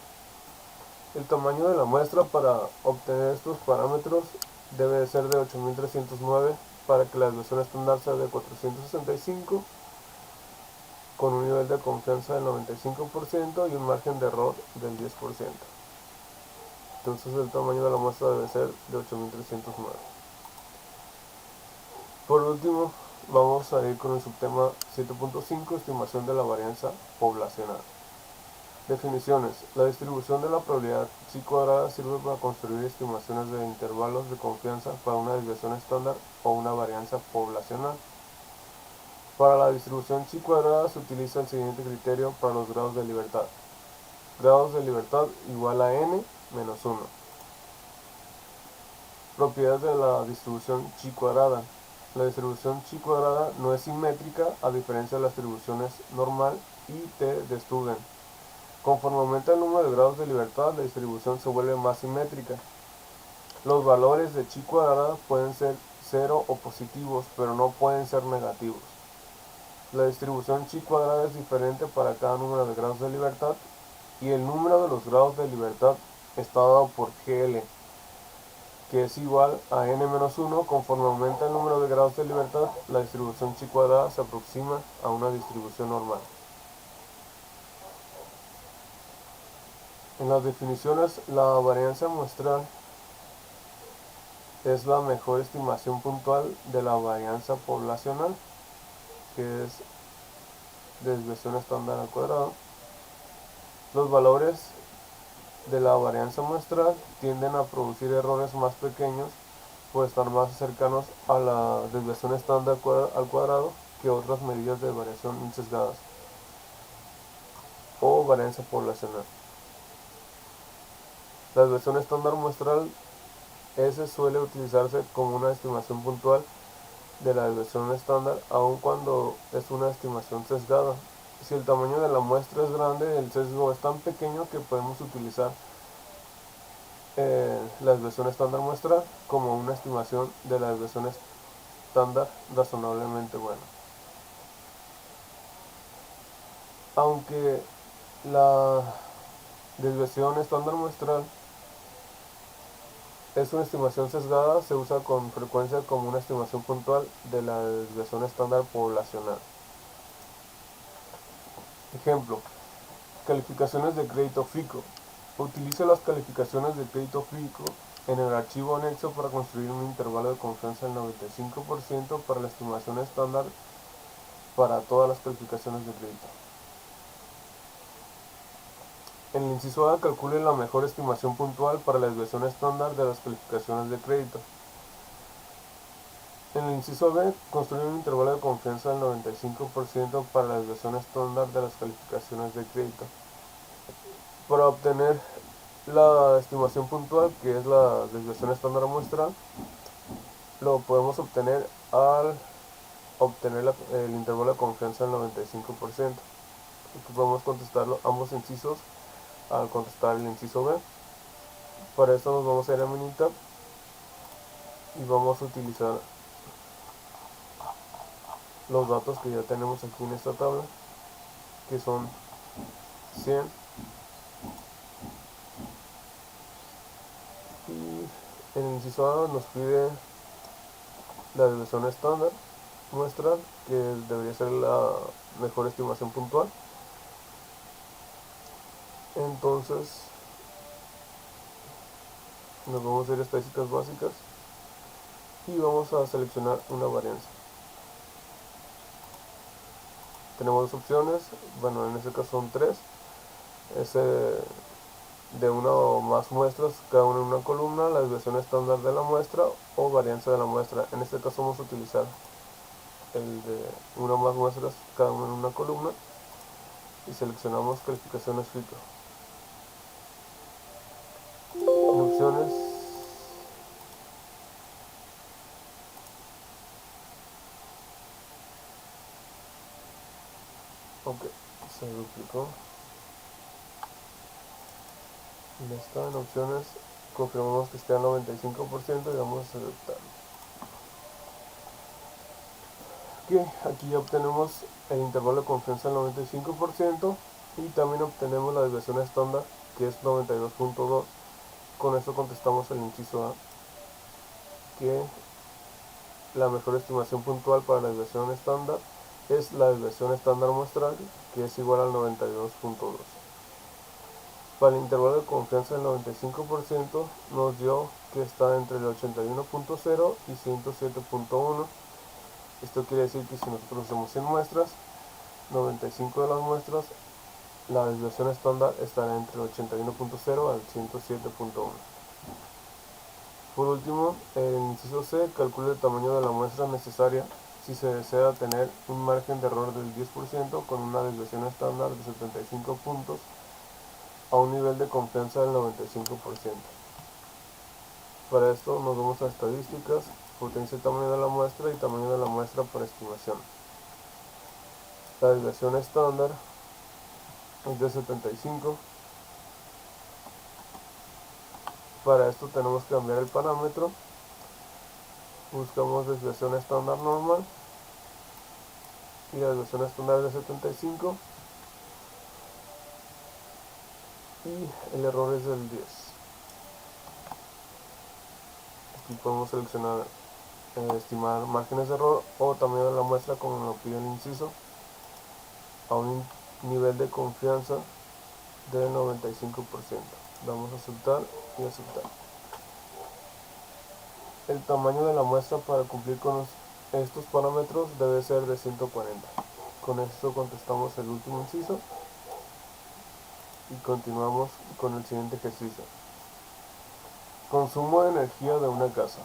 El tamaño de la muestra para obtener estos parámetros debe de ser de 8309 para que la desviación estándar sea de 465 con un nivel de confianza del 95% y un margen de error del 10%. Entonces el tamaño de la muestra debe ser de 8309. Por último, vamos a ir con el subtema 7.5, estimación de la varianza poblacional. Definiciones. La distribución de la probabilidad chi cuadrada sirve para construir estimaciones de intervalos de confianza para una desviación estándar o una varianza poblacional. Para la distribución chi cuadrada se utiliza el siguiente criterio para los grados de libertad. Grados de libertad igual a n menos 1. Propiedades de la distribución chi cuadrada. La distribución chi cuadrada no es simétrica a diferencia de las distribuciones normal y t de Studen. Conforme aumenta el número de grados de libertad, la distribución se vuelve más simétrica. Los valores de chi cuadrada pueden ser 0 o positivos, pero no pueden ser negativos. La distribución chi cuadrada es diferente para cada número de grados de libertad y el número de los grados de libertad está dado por GL, que es igual a n-1. Conforme aumenta el número de grados de libertad, la distribución chi cuadrada se aproxima a una distribución normal. En las definiciones, la varianza muestral es la mejor estimación puntual de la varianza poblacional, que es desviación estándar al cuadrado. Los valores de la varianza muestral tienden a producir errores más pequeños por estar más cercanos a la desviación estándar al cuadrado que otras medidas de variación sesgadas o varianza poblacional. La desviación estándar muestral S suele utilizarse como una estimación puntual de la desviación estándar, aun cuando es una estimación sesgada. Si el tamaño de la muestra es grande, el sesgo es tan pequeño que podemos utilizar la desviación estándar muestral como una estimación de la desviación estándar razonablemente buena. Aunque la desviación estándar muestral es una estimación sesgada, se usa con frecuencia como una estimación puntual de la desviación estándar poblacional. Ejemplo: calificaciones de crédito FICO. Utilice las calificaciones de crédito FICO en el archivo anexo para construir un intervalo de confianza del 95% para la estimación estándar para todas las calificaciones de crédito. En el inciso A, calcule la mejor estimación puntual para la desviación estándar de las calificaciones de crédito. En el inciso B, construye un intervalo de confianza del 95% para la desviación estándar de las calificaciones de crédito. Para obtener la estimación puntual, que es la desviación estándar muestral, lo podemos obtener al obtener el intervalo de confianza del 95%. Aquí podemos contestarlo ambos incisos al contestar el inciso B. Para esto nos vamos a ir a Minitab y vamos a utilizar los datos que ya tenemos aquí en esta tabla, que son 100 y en el inciso A nos pide la desviación estándar muestral, que debería ser la mejor estimación puntual. Entonces nos vamos a ir a estadísticas básicas y vamos a seleccionar una varianza. Tenemos dos opciones, bueno, en este caso son tres. Es de una o más muestras, cada una en una columna, la desviación estándar de la muestra o varianza de la muestra. En este caso vamos a utilizar el de una o más muestras, cada una en una columna, y seleccionamos calificaciones FICO. En opciones ok, se duplicó. Ya está. En opciones confirmamos que esté al 95% y vamos a aceptar. Aquí ya obtenemos el intervalo de confianza al 95% y también obtenemos la desviación estándar, que es 92.2. Con esto contestamos el inciso A, que la mejor estimación puntual para la desviación estándar es la desviación estándar muestral, que es igual al 92.2. Para el intervalo de confianza del 95% nos dio que está entre el 81.0 y 107.1. Esto quiere decir que si nosotros hacemos 100 muestras, 95 de las muestras, la desviación estándar estará entre el 81.0 al 107.1. Por último, el inciso C calcula el tamaño de la muestra necesaria si se desea tener un margen de error del 10% con una desviación estándar de 75 puntos a un nivel de confianza del 95%. Para esto nos vamos a estadísticas, potencia y tamaño de la muestra y tamaño de la muestra por estimación. La desviación estándar es de 75. Para esto tenemos que cambiar el parámetro. Buscamos desviación estándar normal y la desviación estándar de 75 y el error es del 10. Aquí podemos seleccionar estimar márgenes de error o tamaño de la muestra como lo pide el inciso a un nivel de confianza del 95%. Damos a aceptar y aceptar. El tamaño de la muestra para cumplir con estos parámetros debe ser de 140. Con esto contestamos el último inciso y continuamos con el siguiente ejercicio. Consumo de energía de una casa.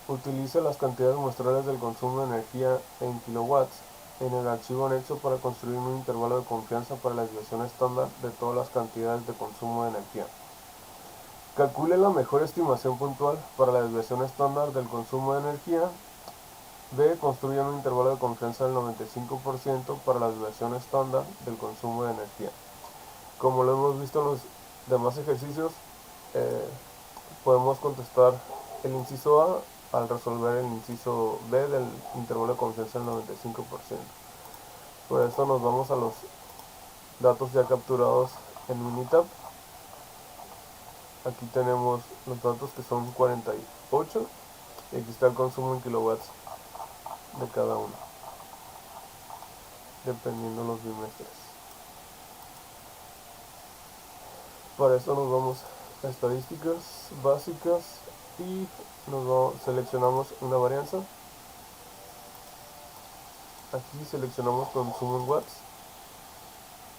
Utiliza las cantidades muestrales del consumo de energía en kilowatts en el archivo anexo para construir un intervalo de confianza para la desviación estándar de todas las cantidades de consumo de energía. Calcule la mejor estimación puntual para la desviación estándar del consumo de energía. B. Construye un intervalo de confianza del 95% para la desviación estándar del consumo de energía. Como lo hemos visto en los demás ejercicios, podemos contestar el inciso A al resolver el inciso B del intervalo de confianza del 95%. Por esto nos vamos a los datos ya capturados en Minitab. Aquí tenemos los datos que son 48 y aquí está el consumo en kilowatts de cada uno, dependiendo de los bimestres. Para esto nos vamos a estadísticas básicas y seleccionamos una varianza. Aquí seleccionamos consumo en watts.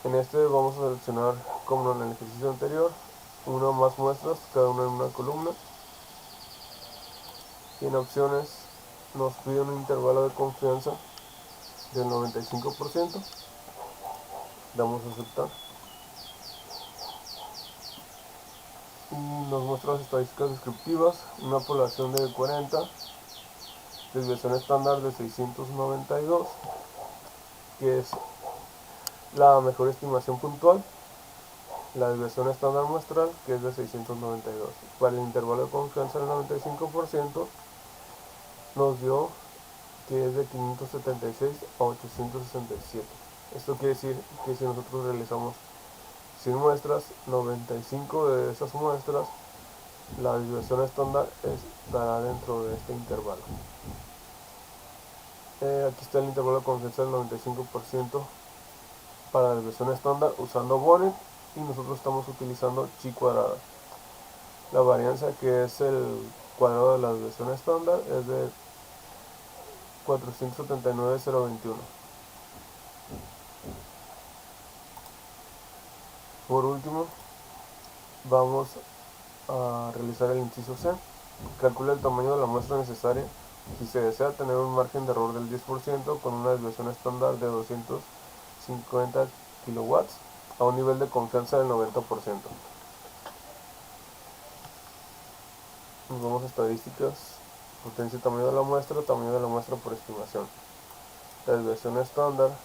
En este vamos a seleccionar, como en el ejercicio anterior, una o más muestras, cada una en una columna. Y en opciones nos pide un intervalo de confianza del 95%. Damos a aceptar. Y nos muestra las estadísticas descriptivas, una población de 40, desviación estándar de 692, que es la mejor estimación puntual, la desviación estándar muestral, que es de 692. Para el intervalo de confianza del 95% nos dio que es de 576 a 867. Esto quiere decir que si nosotros realizamos 100 muestras, 95 de esas muestras, la desviación estándar estará dentro de este intervalo. Aquí está el intervalo de confianza del 95% para la desviación estándar usando Bonnet y nosotros estamos utilizando chi cuadrada. La varianza, que es el cuadrado de la desviación estándar, es de 479,021. Por último, vamos a realizar el inciso C. Calcula el tamaño de la muestra necesaria si se desea tener un margen de error del 10% con una desviación estándar de 250 kilowatts a un nivel de confianza del 90%. Nos vamos a estadísticas, potencia y tamaño de la muestra por estimación. La desviación estándar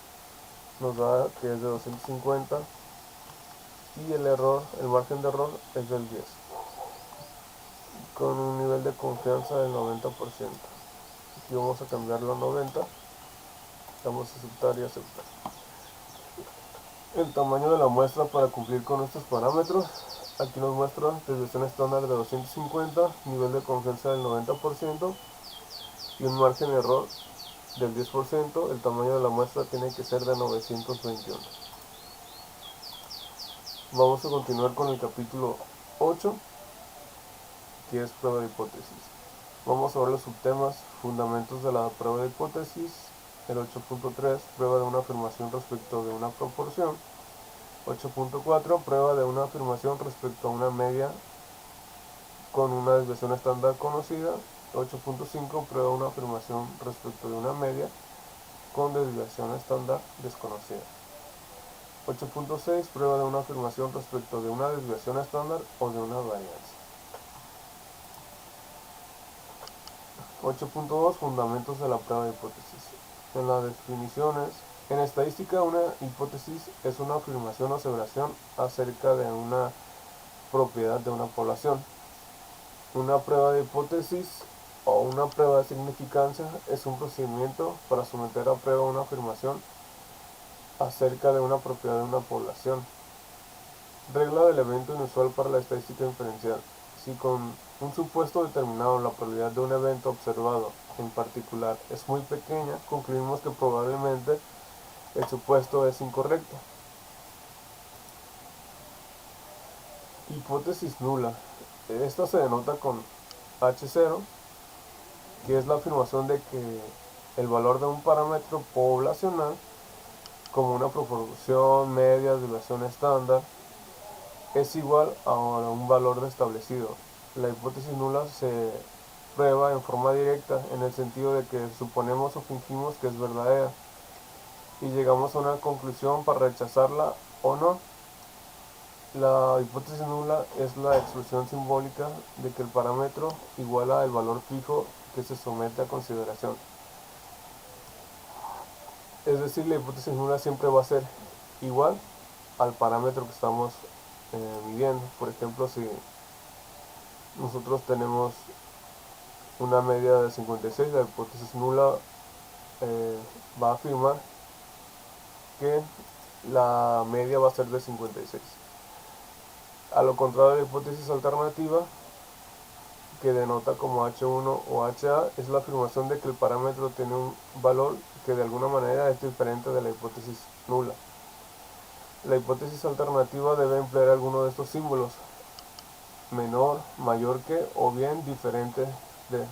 nos da que es de 250 y el margen de error es del 10, con un nivel de confianza del 90%. Aquí vamos a cambiarlo a 90, damos a aceptar y aceptar. El tamaño de la muestra para cumplir con estos parámetros, aquí nos muestra desviación estándar de 250, nivel de confianza del 90% y un margen de error del 10%. El tamaño de la muestra tiene que ser de 921. Vamos a continuar con el capítulo 8, que es prueba de hipótesis. Vamos a ver los subtemas: fundamentos de la prueba de hipótesis, El 8.3, prueba de una afirmación respecto de una proporción. 8.4, prueba de una afirmación respecto a una media con una desviación estándar conocida. 8.5, prueba una afirmación respecto de una media con desviación estándar desconocida. 8.6, prueba de una afirmación respecto de una desviación estándar o de una varianza. 8.2, fundamentos de la prueba de hipótesis. En las definiciones, en estadística, una hipótesis es una afirmación o aseveración acerca de una propiedad de una población. Una prueba de hipótesis o una prueba de significancia es un procedimiento para someter a prueba una afirmación acerca de una propiedad de una población. Regla del evento inusual para la estadística inferencial. Si con un supuesto determinado la probabilidad de un evento observado en particular es muy pequeña, concluimos que probablemente el supuesto es incorrecto. Hipótesis nula. Esta se denota con H0, que es la afirmación de que el valor de un parámetro poblacional, como una proporción, media, desviación estándar, es igual a un valor establecido. La hipótesis nula se prueba en forma directa, en el sentido de que suponemos o fingimos que es verdadera y llegamos a una conclusión para rechazarla o no. La hipótesis nula es la expresión simbólica de que el parámetro iguala el valor fijo que se somete a consideración. Es decir, la hipótesis nula siempre va a ser igual al parámetro que estamos midiendo. Por ejemplo, si nosotros tenemos una media de 56, la hipótesis nula va a afirmar que la media va a ser de 56. A lo contrario, la hipótesis alternativa, que denota como H1 o HA, es la afirmación de que el parámetro tiene un valor que de alguna manera es diferente de la hipótesis nula. La hipótesis alternativa debe emplear alguno de estos símbolos: menor, mayor que o bien diferente de.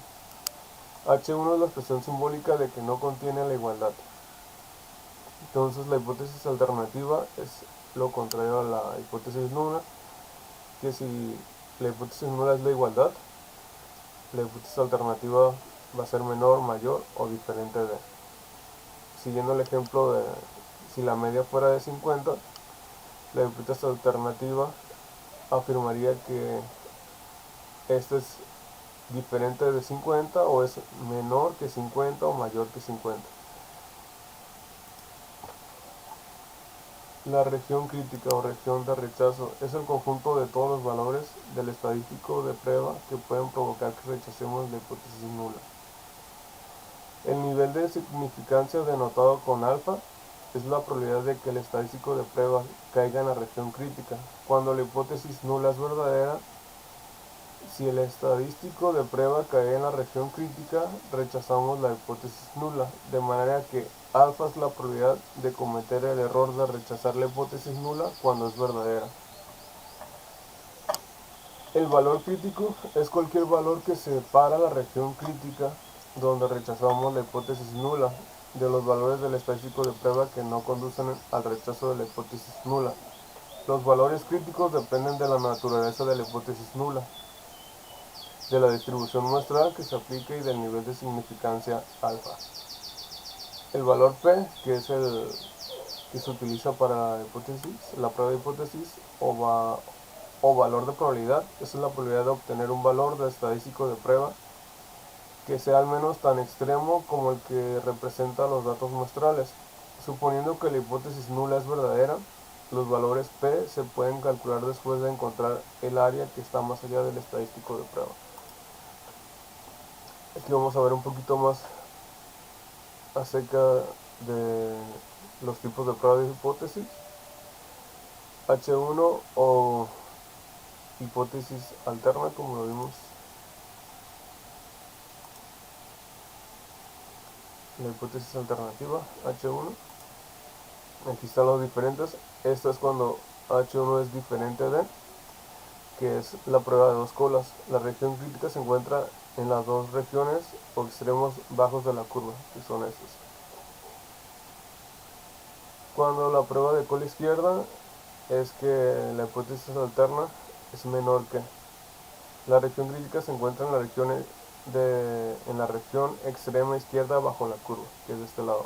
H1 es la expresión simbólica de que no contiene la igualdad. Entonces la hipótesis alternativa es lo contrario a la hipótesis nula, que si la hipótesis nula es la igualdad, la hipótesis alternativa va a ser menor, mayor o diferente de. Siguiendo el ejemplo de si la media fuera de 50, la hipótesis alternativa afirmaría que este es diferente de 50 o es menor que 50 o mayor que 50. La región crítica o región de rechazo es el conjunto de todos los valores del estadístico de prueba que pueden provocar que rechacemos la hipótesis nula. El nivel de significancia denotado con alfa es la probabilidad de que el estadístico de prueba caiga en la región crítica. Cuando la hipótesis nula es verdadera, si el estadístico de prueba cae en la región crítica, rechazamos la hipótesis nula, de manera que alfa es la probabilidad de cometer el error de rechazar la hipótesis nula cuando es verdadera. El valor crítico es cualquier valor que separa la región crítica, donde rechazamos la hipótesis nula, de los valores del estadístico de prueba que no conducen al rechazo de la hipótesis nula. Los valores críticos dependen de la naturaleza de la hipótesis nula, de la distribución muestral que se aplica y del nivel de significancia alfa. El valor P, que es el que se utiliza para la prueba de hipótesis o valor de probabilidad, esa es la probabilidad de obtener un valor de estadístico de prueba que sea al menos tan extremo como el que representa los datos muestrales. Suponiendo que la hipótesis nula es verdadera, los valores P se pueden calcular después de encontrar el área que está más allá del estadístico de prueba. Aquí vamos a ver un poquito más acerca de los tipos de prueba de hipótesis. H1 o hipótesis alterna, como lo vimos. La hipótesis alternativa, H1. Aquí están los diferentes. Esta es cuando H1 es diferente de, que es la prueba de dos colas. La región crítica se encuentra en las dos regiones o extremos bajos de la curva, que son estos. Cuando la prueba de cola izquierda es que la hipótesis alterna es menor que. La región crítica se encuentra en en la región extrema izquierda bajo la curva, que es de este lado.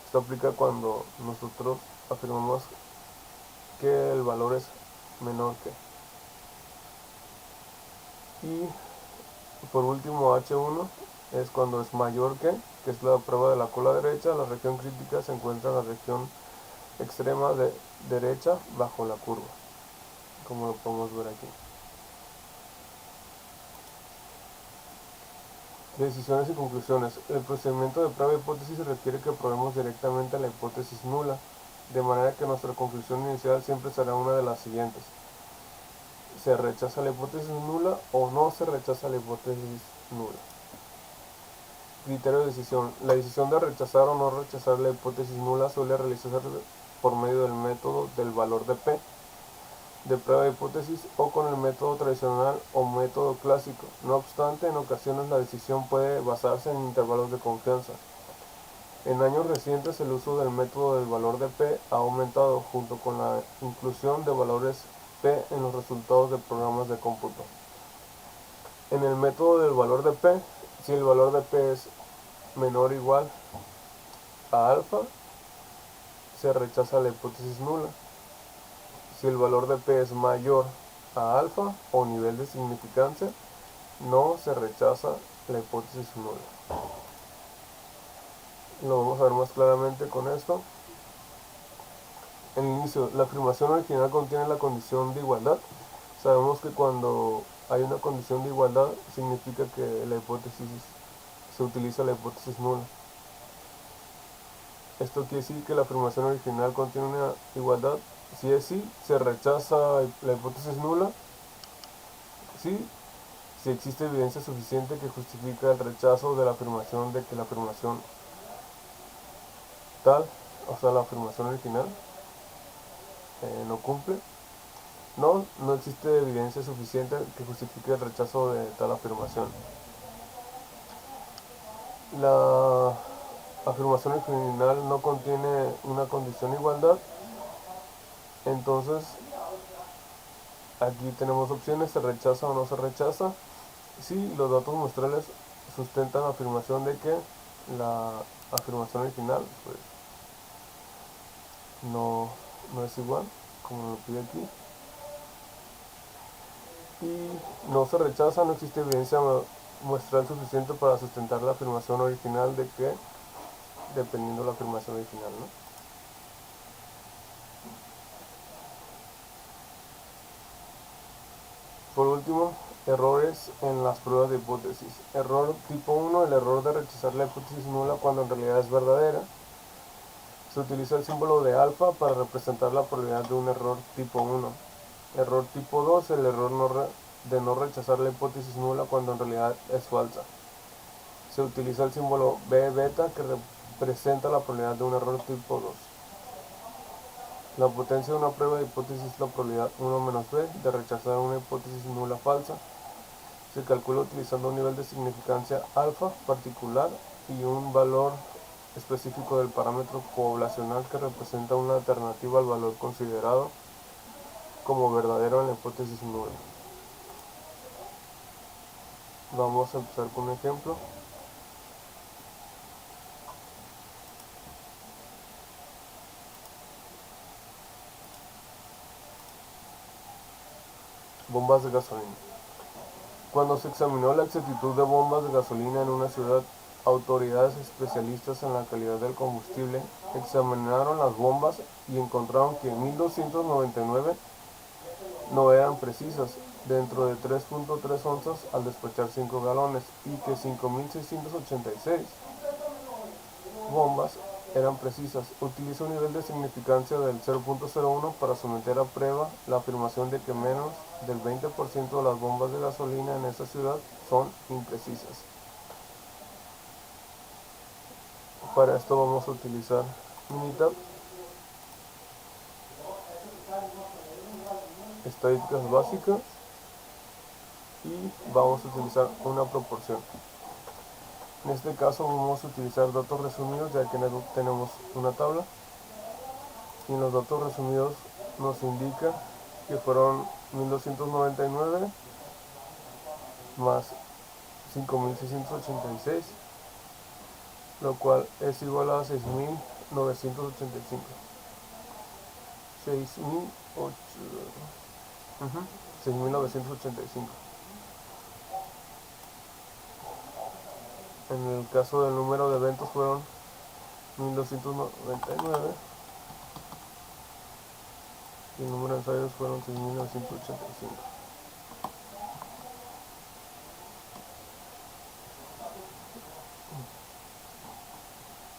Esto aplica cuando nosotros afirmamos que el valor es menor que. Y por último, H1 es cuando es mayor que es la prueba de la cola derecha. La región crítica se encuentra en la región extrema derecha bajo la curva, como lo podemos ver aquí. Decisiones y conclusiones. El procedimiento de prueba de hipótesis requiere que probemos directamente la hipótesis nula, de manera que nuestra conclusión inicial siempre será una de las siguientes: se rechaza la hipótesis nula o no se rechaza la hipótesis nula. Criterio de decisión. La decisión de rechazar o no rechazar la hipótesis nula suele realizarse por medio del método del valor de P de prueba de hipótesis o con el método tradicional o método clásico. No obstante, en ocasiones la decisión puede basarse en intervalos de confianza. En años recientes el uso del método del valor de P ha aumentado junto con la inclusión de valores P en los resultados de programas de cómputo. En el método del valor de P, si el valor de P es menor o igual a alfa, se rechaza la hipótesis nula. Si el valor de P es mayor a alfa o nivel de significancia, no se rechaza la hipótesis nula. Lo vamos a ver más claramente con esto. En el inicio, la afirmación original contiene la condición de igualdad. Sabemos que cuando hay una condición de igualdad significa que se utiliza la hipótesis nula. Esto quiere decir que la afirmación original contiene una igualdad. Si es sí, se rechaza la hipótesis nula. Sí, si existe evidencia suficiente que justifica el rechazo de la afirmación de que la afirmación tal, o sea la afirmación original, no cumple. No, no existe evidencia suficiente que justifique el rechazo de tal afirmación. La afirmación original no contiene una condición de igualdad. Entonces aquí tenemos opciones: se rechaza o no se rechaza. Si los datos muestrales sustentan la afirmación de que la afirmación original pues no es igual, como lo pide aquí, y no se rechaza, no existe evidencia muestral suficiente para sustentar la afirmación original de que, dependiendo de la afirmación original, ¿no? Por último, errores en las pruebas de hipótesis. Error tipo 1, el error de rechazar la hipótesis nula cuando en realidad es verdadera. Se utiliza el símbolo de alfa para representar la probabilidad de un error tipo 1. Error tipo 2, el error de no rechazar la hipótesis nula cuando en realidad es falsa. Se utiliza el símbolo B beta que representa la probabilidad de un error tipo 2. La potencia de una prueba de hipótesis es la probabilidad 1 menos B de rechazar una hipótesis nula falsa. Se calcula utilizando un nivel de significancia alfa particular y un valor específico del parámetro poblacional que representa una alternativa al valor considerado como verdadero en la hipótesis nula. Vamos a empezar con un ejemplo. Bombas de gasolina. Cuando se examinó la exactitud de bombas de gasolina en una ciudad, autoridades especialistas en la calidad del combustible examinaron las bombas y encontraron que 1299 no eran precisas, dentro de 3.3 onzas al despachar 5 galones, y que 5686 bombas eran precisas. Utiliza un nivel de significancia del 0.01 para someter a prueba la afirmación de que menos del 20% de las bombas de gasolina en esta ciudad son imprecisas. Para esto vamos a utilizar Minitab, estadísticas básicas, y vamos a utilizar una proporción. En este caso vamos a utilizar datos resumidos, ya que tenemos una tabla. y en los datos resumidos nos indica que fueron 1299 más 5686, lo cual es igual a 6985. 6985. En el caso del número de eventos fueron 1299 y el número de ensayos fueron 6985.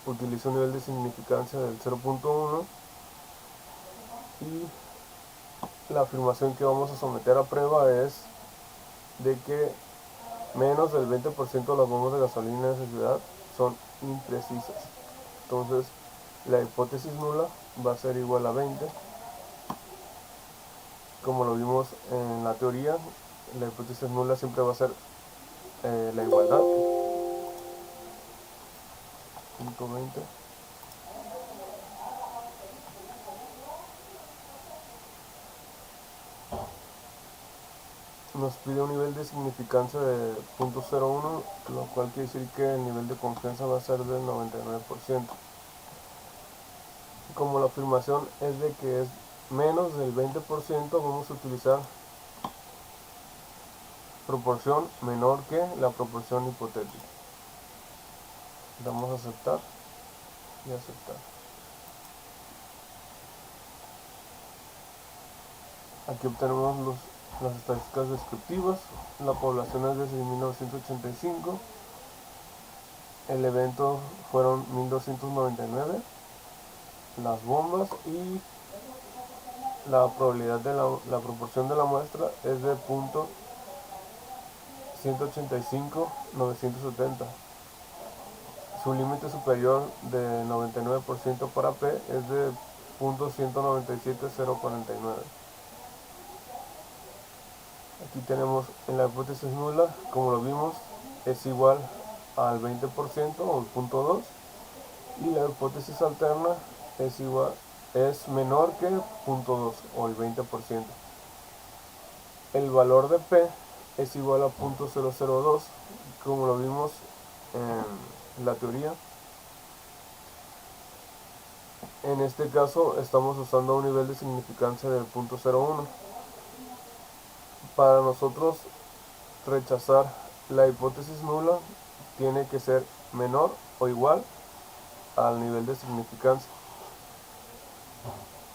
Utiliza un nivel de significancia del 0.1 y la afirmación que vamos a someter a prueba es de que menos del 20% de las bombas de gasolina en esa ciudad son imprecisas. Entonces la hipótesis nula va a ser igual a 20. Como lo vimos en la teoría, la hipótesis nula siempre va a ser la igualdad. Punto 20. Nos pide un nivel de significancia de 0.01, lo cual quiere decir que el nivel de confianza va a ser del 99%. Como la afirmación es de que es menos del 20%, vamos a utilizar proporción menor que la proporción hipotética. Damos a aceptar y aceptar. Aquí obtenemos las estadísticas descriptivas. La población es de 6.985. El evento fueron 1299. Las bombas y la probabilidad de la proporción de la muestra es de .185.970. Su límite superior de 99% para P es de .197.049. Aquí tenemos en la hipótesis nula, como lo vimos, es igual al 20% o el .2, y la hipótesis alterna es menor que .2 o el 20%. El valor de P es igual a .002, como lo vimos en la teoría. En este caso estamos usando un nivel de significancia del .01. Para nosotros rechazar la hipótesis nula tiene que ser menor o igual al nivel de significancia.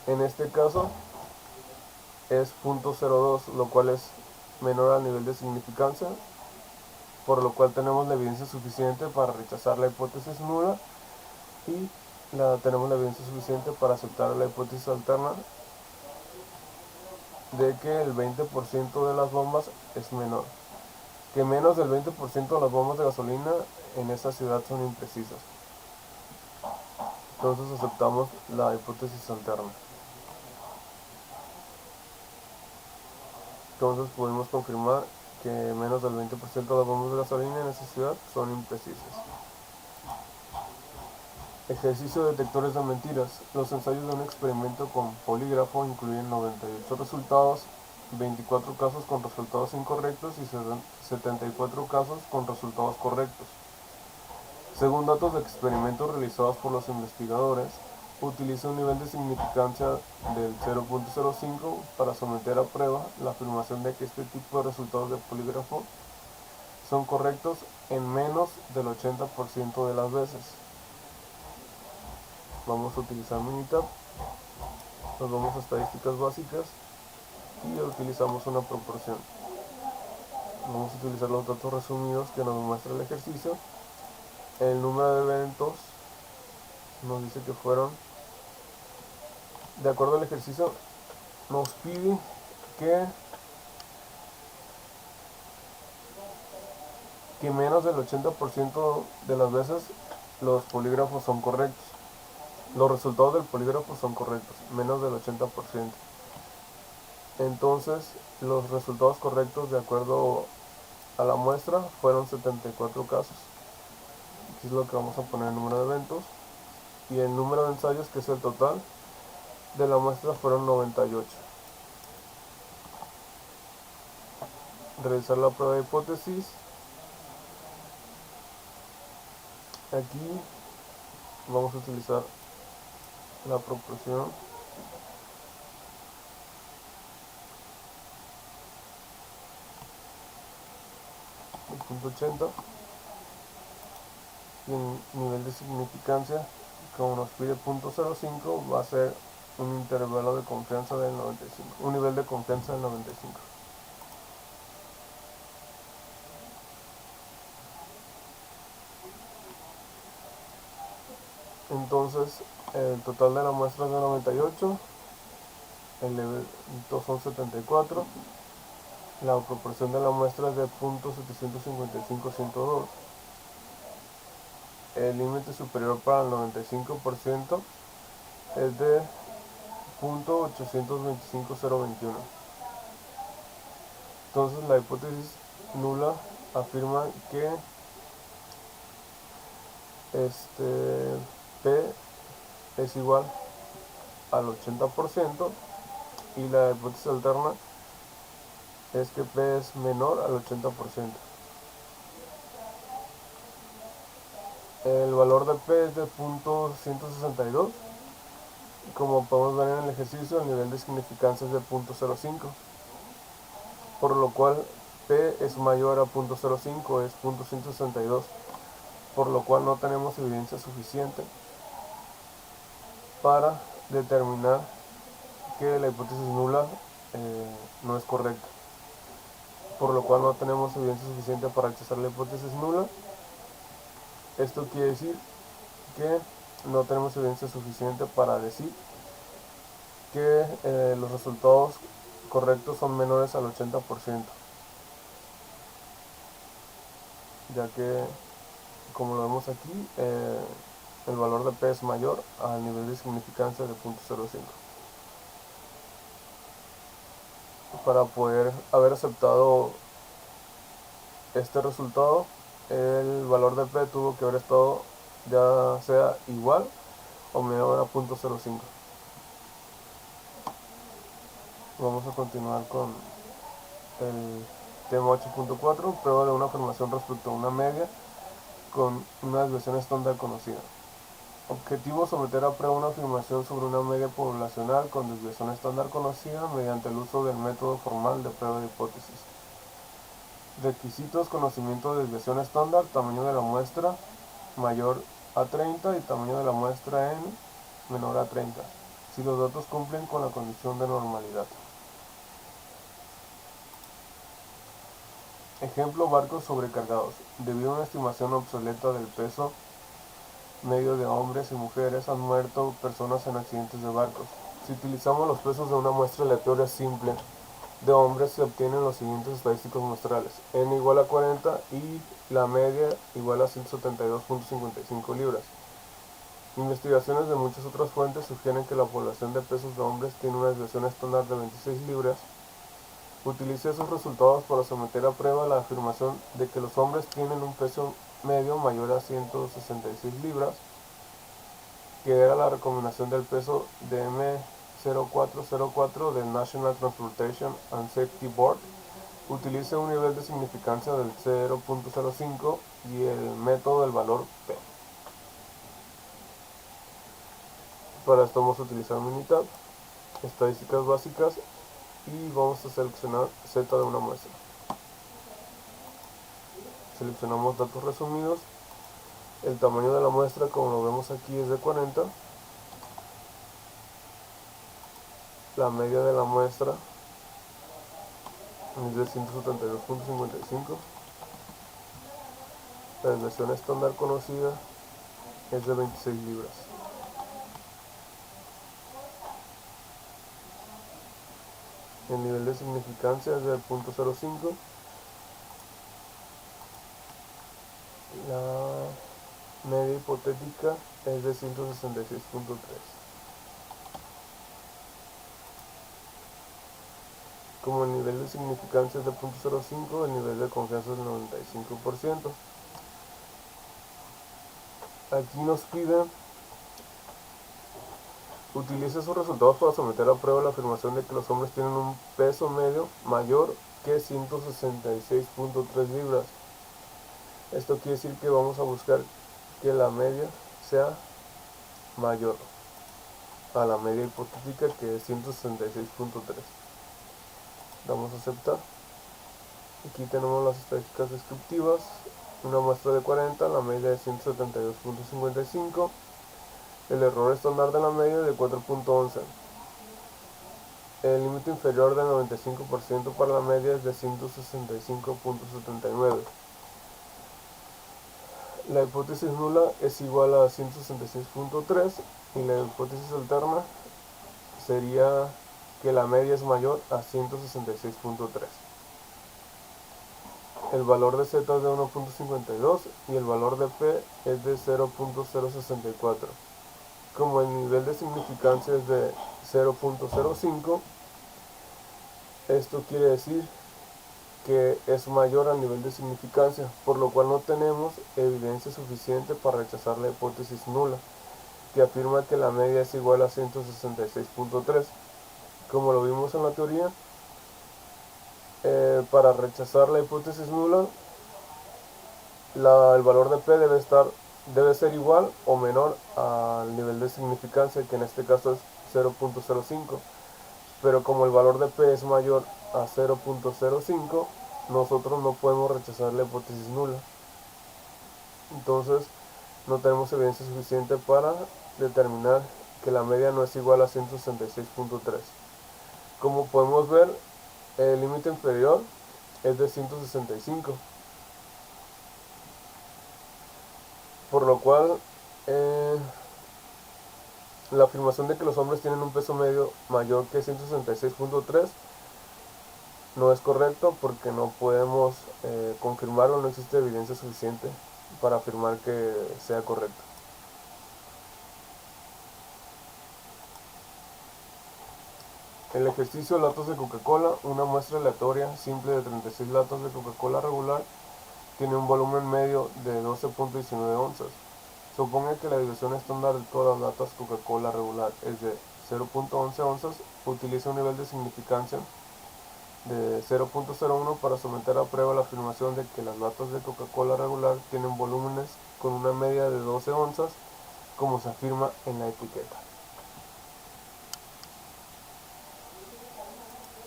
En este caso es .02, lo cual es menor al nivel de significancia, por lo cual tenemos la evidencia suficiente para rechazar la hipótesis nula y tenemos la evidencia suficiente para aceptar la hipótesis alterna de que el 20% de las bombas es menor, que menos del 20% de las bombas de gasolina en esa ciudad son imprecisas. Entonces aceptamos la hipótesis alterna. Entonces pudimos confirmar que menos del 20% de las bombas de gasolina en esa ciudad son imprecisas. Ejercicio de detectores de mentiras. Los ensayos de un experimento con polígrafo incluyen 98 resultados, 24 casos con resultados incorrectos y 74 casos con resultados correctos. Según datos de experimentos realizados por los investigadores, utiliza un nivel de significancia del 0.05 para someter a prueba la afirmación de que este tipo de resultados de polígrafo son correctos en menos del 80% de las veces. Vamos a utilizar Minitab, nos vamos a estadísticas básicas y utilizamos una proporción. Vamos a utilizar los datos resumidos que nos muestra el ejercicio. El número de eventos nos dice que fueron, de acuerdo al ejercicio, nos pide que menos del 80% de las veces los polígrafos son correctos. Los resultados del polígrafo son correctos, menos del 80%. Entonces, los resultados correctos de acuerdo a la muestra fueron 74 casos. Aquí es lo que vamos a poner el número de eventos. Y el número de ensayos, que es el total, de la muestra fueron 98. Realizar la prueba de hipótesis. Aquí vamos a utilizar la proporción de 0.80 y el nivel de significancia, como nos pide 0.05, va a ser un intervalo de confianza del 95, un nivel de confianza del 95. Entonces el total de la muestra es de 98, el evento son 74, la proporción de la muestra es de 0.755-102, el límite superior para el 95% es de 0.825021. Entonces la hipótesis nula afirma que P es igual al 80% y la hipótesis alterna es que P es menor al 80%. El valor de P es de 0.162. Como podemos ver en el ejercicio, el nivel de significancia es de 0.05, por lo cual P es mayor a 0.05, es 0.162, por lo cual no tenemos evidencia suficiente para determinar que la hipótesis nula no es correcta, por lo cual no tenemos evidencia suficiente para rechazar la hipótesis nula. Esto quiere decir que no tenemos evidencia suficiente para decir que los resultados correctos son menores al 80%, ya que, como lo vemos aquí, el valor de P es mayor al nivel de significancia de 0.05. Para poder haber aceptado este resultado, el valor de P tuvo que haber estado ya sea igual o menor a 0.05. Vamos a continuar con el tema 8.4, prueba de una afirmación respecto a una media con una desviación estándar conocida. Objetivo: someter a prueba una afirmación sobre una media poblacional con desviación estándar conocida mediante el uso del método formal de prueba de hipótesis. Requisitos: conocimiento de desviación estándar, tamaño de la muestra mayor a 30 y tamaño de la muestra n menor a 30, si los datos cumplen con la condición de normalidad. Ejemplo: barcos sobrecargados. Debido a una estimación obsoleta del peso medio de hombres y mujeres, han muerto personas en accidentes de barcos. Si utilizamos los pesos de una muestra aleatoria simple de hombres, se obtienen los siguientes estadísticos muestrales: n igual a 40 y la media igual a 172.55 libras. Investigaciones de muchas otras fuentes sugieren que la población de pesos de hombres tiene una desviación estándar de 26 libras. Utilice esos resultados para someter a prueba la afirmación de que los hombres tienen un peso medio mayor a 166 libras, que era la recomendación del peso de M0404 del National Transportation and Safety Board. Utilice un nivel de significancia del 0.05 y el método del valor P. Para esto vamos a utilizar Minitab, estadísticas básicas, y vamos a seleccionar Z de una muestra. Seleccionamos datos resumidos. El tamaño de la muestra, como lo vemos aquí, es de 40. La media de la muestra es de 172.55. La desviación estándar conocida es de 26 libras. El nivel de significancia es de 0.05. La media hipotética es de 166.3. Como el nivel de significancia es de 0.05, el nivel de confianza es del 95%. Aquí nos pide Utiliza esos resultados para someter a prueba la afirmación de que los hombres tienen un peso medio mayor que 166.3 libras. Esto quiere decir que vamos a buscar que la media sea mayor a la media hipotética, que es 166.3. Damos a aceptar. Aquí tenemos las estadísticas descriptivas. Una muestra de 40, la media de 172.55. El error estándar de la media de 4.11. El límite inferior del 95% para la media es de 165.79. La hipótesis nula es igual a 166.3 y la hipótesis alterna sería que la media es mayor a 166.3. El valor de z es de 1.52 y el valor de p es de 0.064. Como el nivel de significancia es de 0.05, esto quiere decir que es mayor al nivel de significancia, por lo cual no tenemos evidencia suficiente para rechazar la hipótesis nula, que afirma que la media es igual a 166.3. Como lo vimos en la teoría, para rechazar la hipótesis nula, el valor de p debe ser igual o menor al nivel de significancia, que en este caso es 0.05. Pero como el valor de p es mayor a 0.05, nosotros no podemos rechazar la hipótesis nula. Entonces no tenemos evidencia suficiente para determinar que la media no es igual a 166.3. Como podemos ver, el límite inferior es de 165, por lo cual la afirmación de que los hombres tienen un peso medio mayor que 166.3 no es correcto, porque no podemos confirmarlo, no existe evidencia suficiente para afirmar que sea correcto. El ejercicio latas de Coca-Cola. Una muestra aleatoria simple de 36 latas de Coca-Cola regular tiene un volumen medio de 12.19 onzas. Suponga que la dilución estándar de todas las latas Coca-Cola regular es de 0.11 onzas. Utiliza un nivel de significancia de 0.01 para someter a prueba la afirmación de que las latas de Coca-Cola regular tienen volúmenes con una media de 12 onzas, como se afirma en la etiqueta.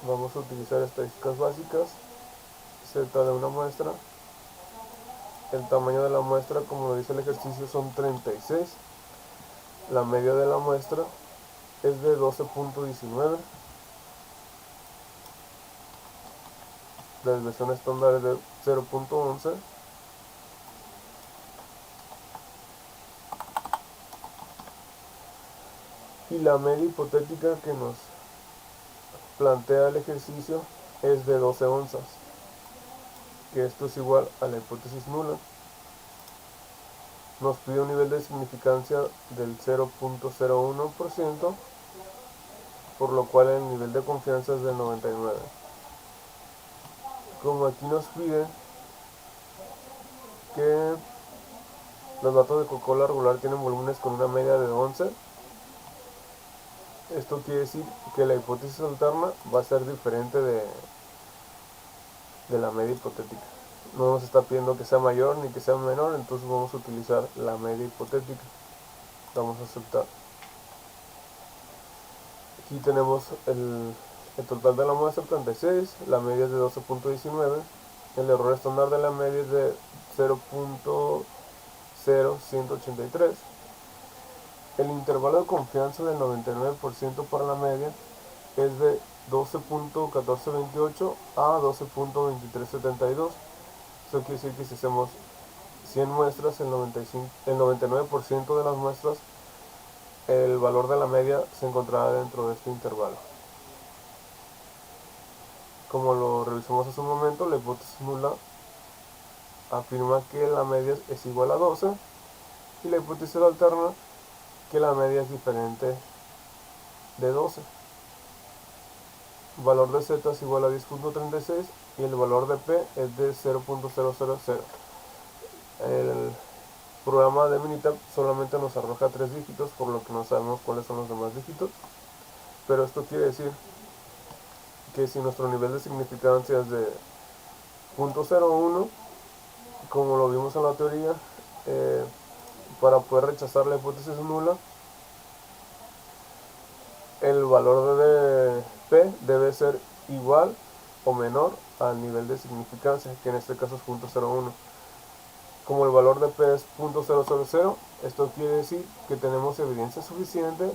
Vamos a utilizar estadísticas básicas. Z de una muestra. El tamaño de la muestra, como lo dice el ejercicio, son 36. La media de la muestra es de 12.19. La desviación estándar es de 0.11. Y la media hipotética que nos plantea el ejercicio es de 12 onzas, que esto es igual a la hipótesis nula. Nos pide un nivel de significancia del 0.01%, por lo cual el nivel de confianza es del 99. Como aquí nos pide que los datos de Coca-Cola regular tienen volúmenes con una media de 11, esto quiere decir que la hipótesis alterna va a ser diferente de la media hipotética. No nos está pidiendo que sea mayor ni que sea menor, entonces vamos a utilizar la media hipotética. Vamos a aceptar. Aquí tenemos el total de la muestra, 36, la media es de 12.19, el error estándar de la media es de 0.0183, el intervalo de confianza del 99% para la media es de 12.1428 a 12.2372. Eso quiere decir que si hacemos 100 muestras, el 99% de las muestras, el valor de la media se encontrará dentro de este intervalo. Como lo revisamos hace un momento, la hipótesis nula afirma que la media es igual a 12 y la hipótesis alterna que la media es diferente de 12. El valor de z es igual a 10.36 y el valor de p es de 0.000. programa de Minitab solamente nos arroja 3 dígitos, por lo que no sabemos cuáles son los demás dígitos. Pero esto quiere decir que si nuestro nivel de significancia es de 0.01, como lo vimos en la teoría, para poder rechazar la hipótesis nula, el valor de P debe ser igual o menor al nivel de significancia, que en este caso es 0.01. Como el valor de P es 0.000, esto quiere decir que tenemos evidencia suficiente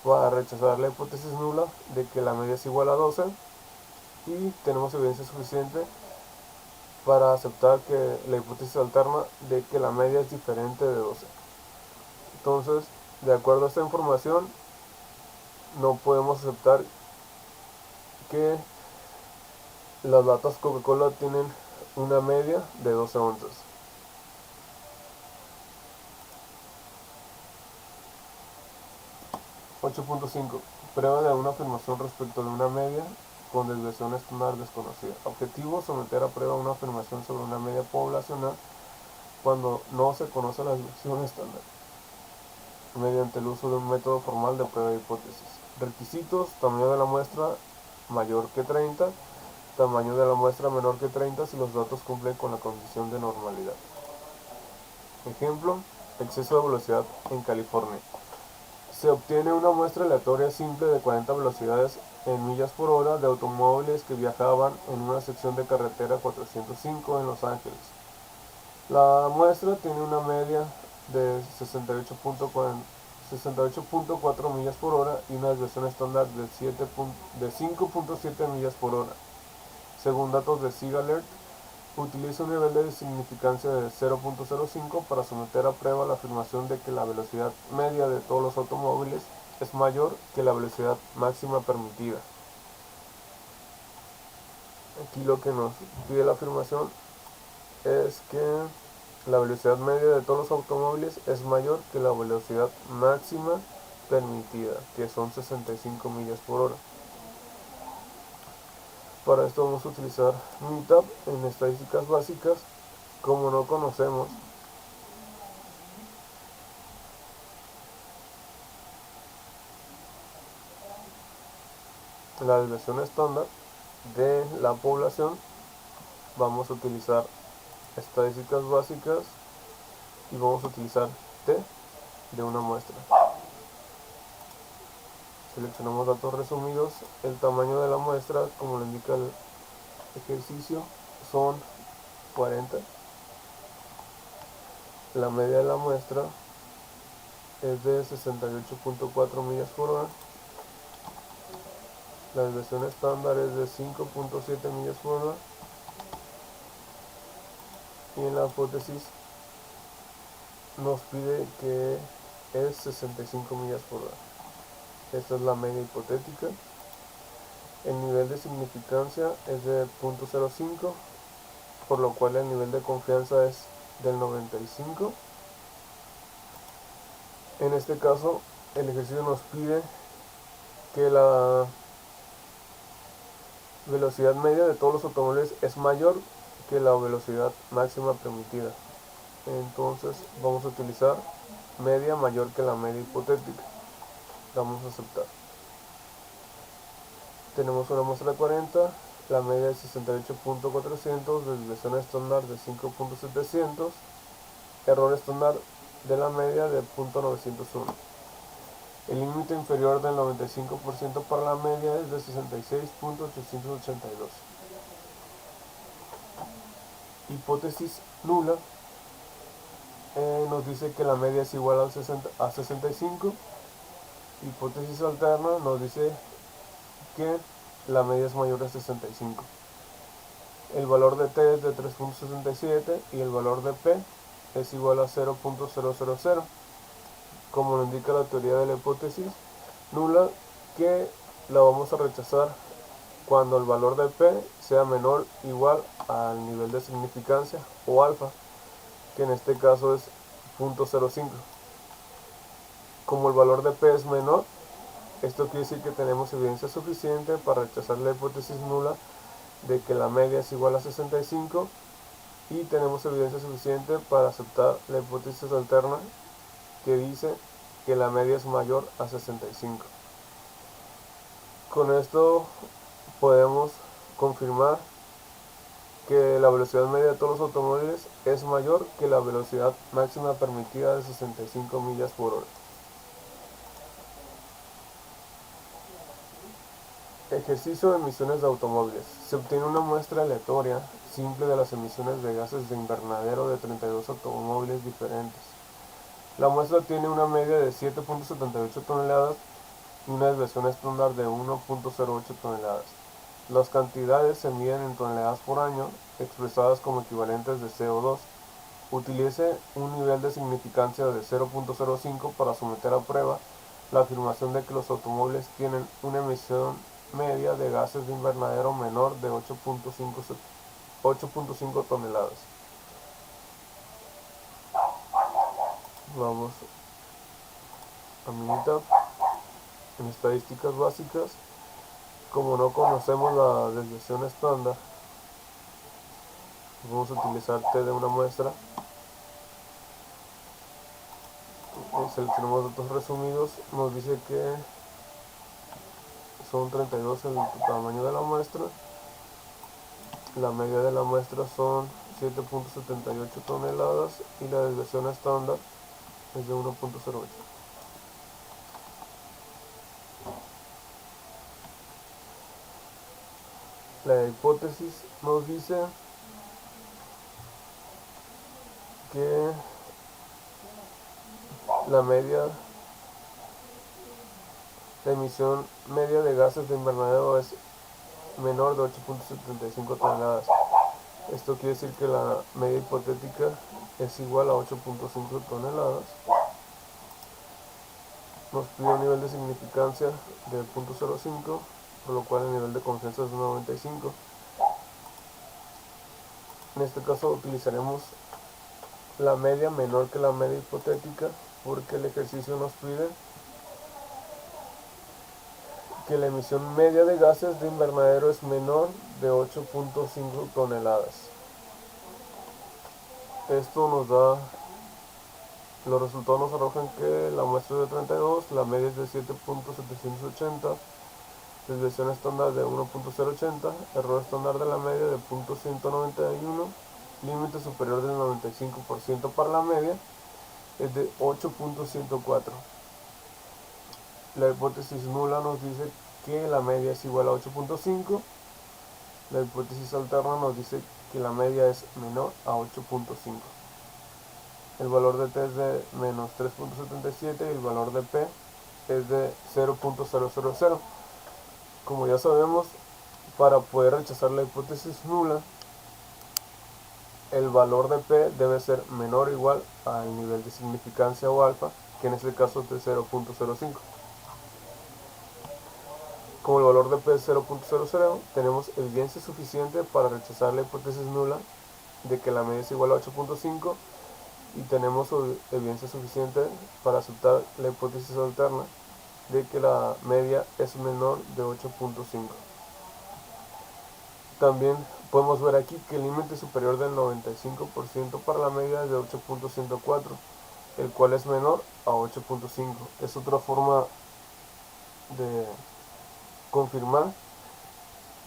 para rechazar la hipótesis nula de que la media es igual a 12, y tenemos evidencia suficiente para aceptar que la hipótesis alterna de que la media es diferente de 12. Entonces, de acuerdo a esta información, no podemos aceptar que las latas Coca-Cola tienen una media de 12 onzas. 8.5. Prueba de una afirmación respecto de una media con desviación estándar desconocida. Objetivo: someter a prueba una afirmación sobre una media poblacional cuando no se conoce la desviación estándar, mediante el uso de un método formal de prueba de hipótesis. Requisitos: tamaño de la muestra mayor que 30, tamaño de la muestra menor que 30 si los datos cumplen con la condición de normalidad. Ejemplo: exceso de velocidad en California. Se obtiene una muestra aleatoria simple de 40 velocidades en millas por hora de automóviles que viajaban en una sección de carretera 405 en Los Ángeles. La muestra tiene una media de 68.4 millas por hora y una desviación estándar de 5.7 millas por hora. Según datos de SIG-ALERT, utiliza un nivel de significancia de 0.05 para someter a prueba la afirmación de que la velocidad media de todos los automóviles es mayor que la velocidad máxima permitida. Aquí lo que nos pide la afirmación es que la velocidad media de todos los automóviles es mayor que la velocidad máxima permitida, que son 65 millas por hora. Para esto vamos a utilizar Minitab en estadísticas básicas. Como no conocemos la desviación estándar de la población, vamos a utilizar estadísticas básicas y vamos a utilizar T de una muestra. Seleccionamos datos resumidos. El tamaño de la muestra, como lo indica el ejercicio, son 40. La media de la muestra es de 68.4 millas por hora. La desviación estándar es de 5.7 millas por hora. Y en la hipótesis nos pide que es 65 millas por hora. Esta es la media hipotética. El nivel de significancia es de 0.05, por lo cual el nivel de confianza es del 95. En este caso, el ejercicio nos pide que la velocidad media de todos los automóviles es mayor que la velocidad máxima permitida. Entonces vamos a utilizar media mayor que la media hipotética. Vamos a aceptar. Tenemos una muestra de 40, la media es 68.400, desviación estándar de 5.700, error estándar de la media de 0.901. El límite inferior del 95% para la media es de 66.882. Hipótesis nula nos dice que la media es igual a 65. Hipótesis alterna nos dice que la media es mayor a 65. El valor de T es de 3.67 y el valor de P es igual a 0.000, como lo indica la teoría de la hipótesis nula, que la vamos a rechazar cuando el valor de P sea menor o igual al nivel de significancia o alfa, que en este caso es 0.05. Como el valor de P es menor, esto quiere decir que tenemos evidencia suficiente para rechazar la hipótesis nula de que la media es igual a 65 y tenemos evidencia suficiente para aceptar la hipótesis alterna que dice que la media es mayor a 65. Con esto podemos confirmar que la velocidad media de todos los automóviles es mayor que la velocidad máxima permitida de 65 millas por hora. Ejercicio de emisiones de automóviles. Se obtiene una muestra aleatoria simple de las emisiones de gases de invernadero de 32 automóviles diferentes. La muestra tiene una media de 7.78 toneladas y una desviación estándar de 1.08 toneladas. Las cantidades se miden en toneladas por año, expresadas como equivalentes de CO2. Utilice un nivel de significancia de 0.05 para someter a prueba la afirmación de que los automóviles tienen una emisión media de gases de invernadero menor de 8.5 toneladas. Vamos a Minitab. En estadísticas básicas, como no conocemos la desviación estándar, vamos a utilizar T de una muestra. Seleccionamos datos resumidos, nos dice que son 32 el tamaño de la muestra, la media de la muestra son 7.78 toneladas y la desviación estándar es de 1.08. La hipótesis nos dice que la emisión media de gases de invernadero es menor de 8.75 toneladas. Esto quiere decir que la media hipotética es igual a 8.5 toneladas. Nos pide un nivel de significancia de 0.05, por lo cual el nivel de confianza es 95. En este caso utilizaremos la media menor que la media hipotética, porque el ejercicio nos pide que la emisión media de gases de invernadero es menor de 8.5 toneladas. Esto nos da, los resultados nos arrojan que la muestra es de 32, la media es de 7.780, desviación estándar de 1.080, error estándar de la media de 0.191, límite superior del 95% para la media es de 8.104. La hipótesis nula nos dice que la media es igual a 8.5. La hipótesis alterna nos dice que la media es menor a 8.5. El valor de T es de menos 3.77 y el valor de P es de 0.000. Como ya sabemos, para poder rechazar la hipótesis nula, el valor de P debe ser menor o igual al nivel de significancia o alfa, que en este caso es de 0.05. Como el valor de P es 0.00, tenemos evidencia suficiente para rechazar la hipótesis nula de que la media es igual a 8.5 y tenemos evidencia suficiente para aceptar la hipótesis alterna de que la media es menor de 8.5. También podemos ver aquí que el límite superior del 95% para la media es de 8.104, el cual es menor a 8.5. Es otra forma de confirmar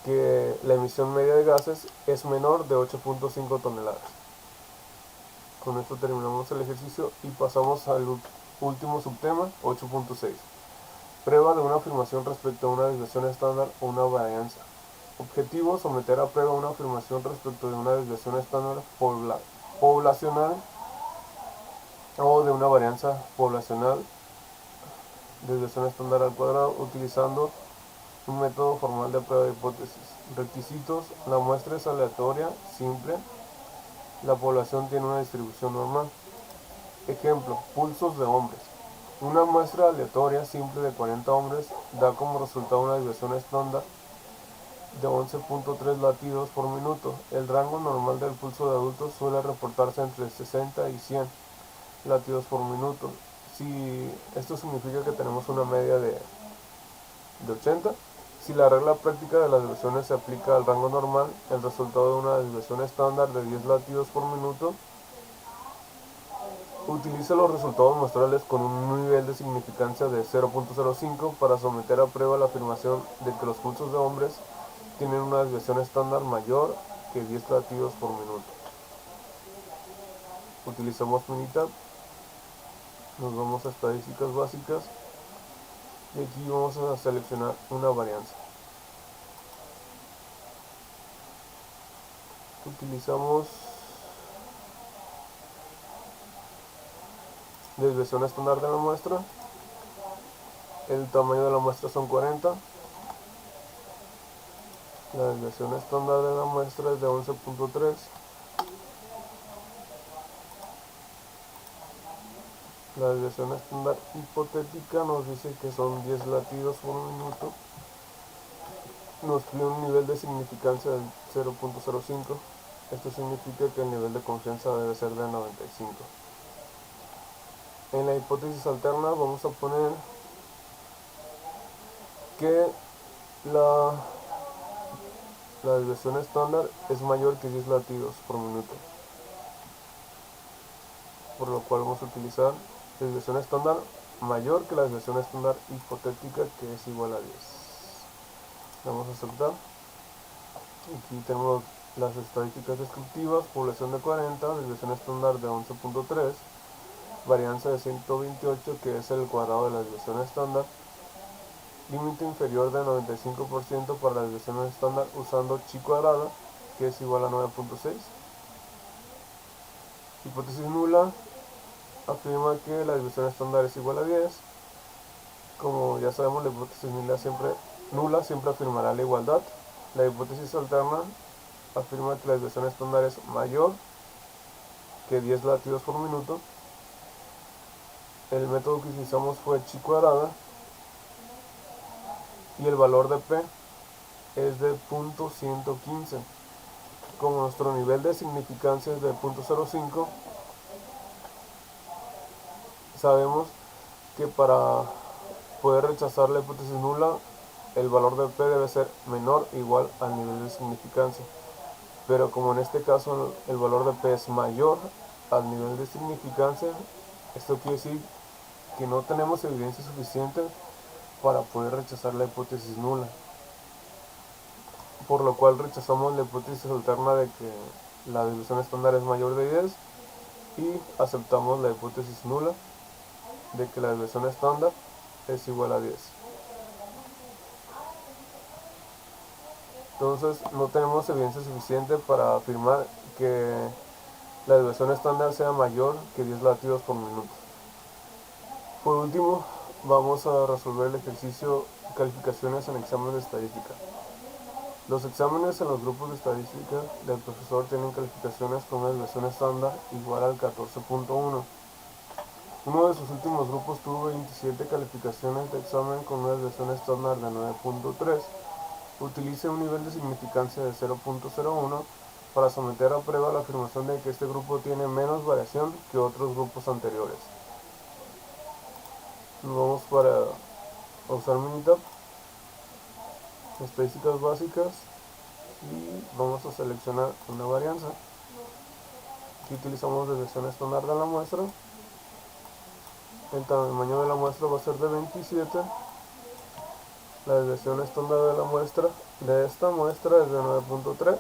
que la emisión media de gases es menor de 8.5 toneladas. Con esto terminamos el ejercicio y pasamos al último subtema, 8.6. Prueba de una afirmación respecto a una desviación estándar o una varianza. Objetivo: someter a prueba una afirmación respecto de una desviación estándar poblacional o de una varianza poblacional, desviación estándar al cuadrado, utilizando un método formal de prueba de hipótesis. Requisitos: la muestra es aleatoria, simple, la población tiene una distribución normal. Ejemplo: pulsos de hombres. Una muestra aleatoria simple de 40 hombres da como resultado una desviación estándar de 11.3 latidos por minuto. El rango normal del pulso de adultos suele reportarse entre 60 y 100 latidos por minuto. Si esto significa que tenemos una media de 80, Si la regla práctica de las desviaciones se aplica al rango normal, el resultado de una desviación estándar de 10 latidos por minuto utiliza los resultados muestrales con un nivel de significancia de 0.05 para someter a prueba la afirmación de que los pulsos de hombres tienen una desviación estándar mayor que 10 latidos por minuto. Utilizamos Minitab, nos vamos a estadísticas básicas y aquí vamos a seleccionar una varianza. Utilizamos desviación estándar de la muestra. El tamaño de la muestra son 40. La desviación estándar de la muestra es de 11.3. La desviación estándar hipotética nos dice que son 10 latidos por minuto. Nos pide un nivel de significancia de 0.05. Esto significa que el nivel de confianza debe ser de 95. En la hipótesis alterna vamos a poner que la desviación estándar es mayor que 10 latidos por minuto, por lo cual vamos a utilizar la desviación estándar mayor que la desviación estándar hipotética, que es igual a 10. Vamos a aceptar. Aquí tenemos las estadísticas descriptivas: población de 40, desviación estándar de 11.3, varianza de 128, que es el cuadrado de la desviación estándar, límite inferior de 95% para la desviación estándar usando chi cuadrada, que es igual a 9.6. Hipótesis nula afirma que la desviación estándar es igual a 10. Como ya sabemos, la hipótesis nula siempre afirmará la igualdad. La hipótesis alterna afirma que la desviación estándar es mayor que 10 latidos por minuto. El método que utilizamos fue chi cuadrada y el valor de P es de 0.115. Como nuestro nivel de significancia es de 0.05, sabemos que para poder rechazar la hipótesis nula, el valor de P debe ser menor o igual al nivel de significancia. Pero como en este caso el valor de P es mayor al nivel de significancia, esto quiere decir que no tenemos evidencia suficiente para poder rechazar la hipótesis nula, por lo cual rechazamos la hipótesis alterna de que la desviación estándar es mayor de 10 y aceptamos la hipótesis nula de que la desviación estándar es igual a 10. Entonces no tenemos evidencia suficiente para afirmar que la desviación estándar sea mayor que 10 latidos por minuto. Por último, vamos a resolver el ejercicio calificaciones en examen de estadística. Los exámenes en los grupos de estadística del profesor tienen calificaciones con una desviación estándar igual al 14.1. Uno de sus últimos grupos tuvo 27 calificaciones de examen con una desviación estándar de 9.3. Utilice un nivel de significancia de 0.01 para someter a prueba la afirmación de que este grupo tiene menos variación que otros grupos anteriores. Nos vamos para usar Minitab, estadísticas básicas, y vamos a seleccionar una varianza. Aquí utilizamos desviación estándar de la muestra. El tamaño de la muestra va a ser de 27. La desviación estándar de la muestra de esta muestra es de 9.3.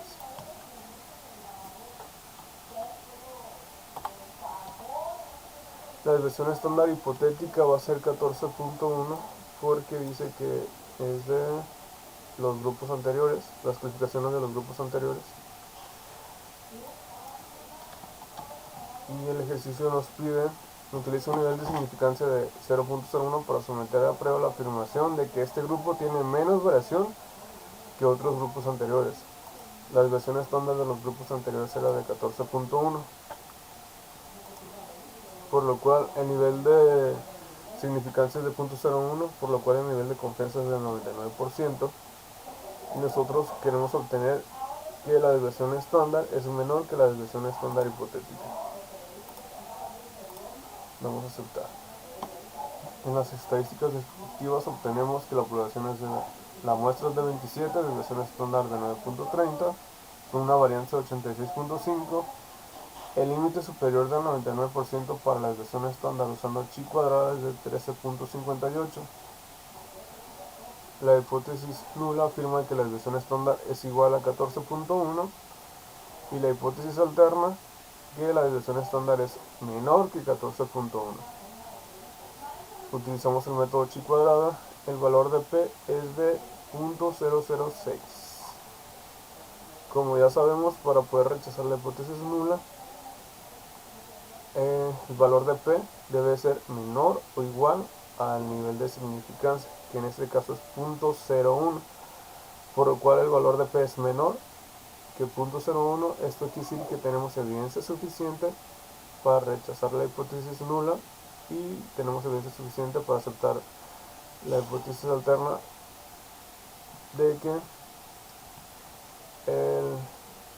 La desviación estándar hipotética va a ser 14.1 porque dice que es de los grupos anteriores, las calificaciones de los grupos anteriores. Y el ejercicio nos pide utiliza un nivel de significancia de 0.01 para someter a prueba la afirmación de que este grupo tiene menos variación que otros grupos anteriores. La desviación estándar de los grupos anteriores era de 14.1, por lo cual el nivel de significancia es de 0.01, por lo cual el nivel de confianza es del 99%. Y nosotros queremos obtener que la desviación estándar es menor que la desviación estándar hipotética. Vamos a aceptar. En las estadísticas descriptivas obtenemos que la población es de La muestra es de 27, desviación estándar de 9.30, con una varianza de 86.5. El límite superior del 99% para la desviación estándar usando chi cuadrada es de 13.58. La hipótesis nula afirma que la desviación estándar es igual a 14.1 y la hipótesis alterna que la desviación estándar es menor que 14.1. Utilizamos el método chi cuadrada. El valor de P es de 0.006. Como ya sabemos, para poder rechazar la hipótesis nula, el valor de P debe ser menor o igual al nivel de significancia, que en este caso es 0.01, por lo cual el valor de P es menor que 0.01. Esto quiere decir que tenemos evidencia suficiente para rechazar la hipótesis nula y tenemos evidencia suficiente para aceptar la hipótesis alterna de que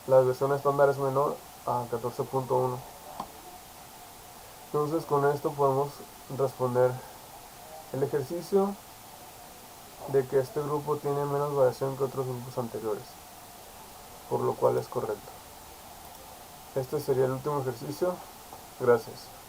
la desviación estándar es menor a 14.1. Entonces con esto podemos responder el ejercicio de que este grupo tiene menos variación que otros grupos anteriores, por lo cual es correcto. Este sería el último ejercicio. Gracias.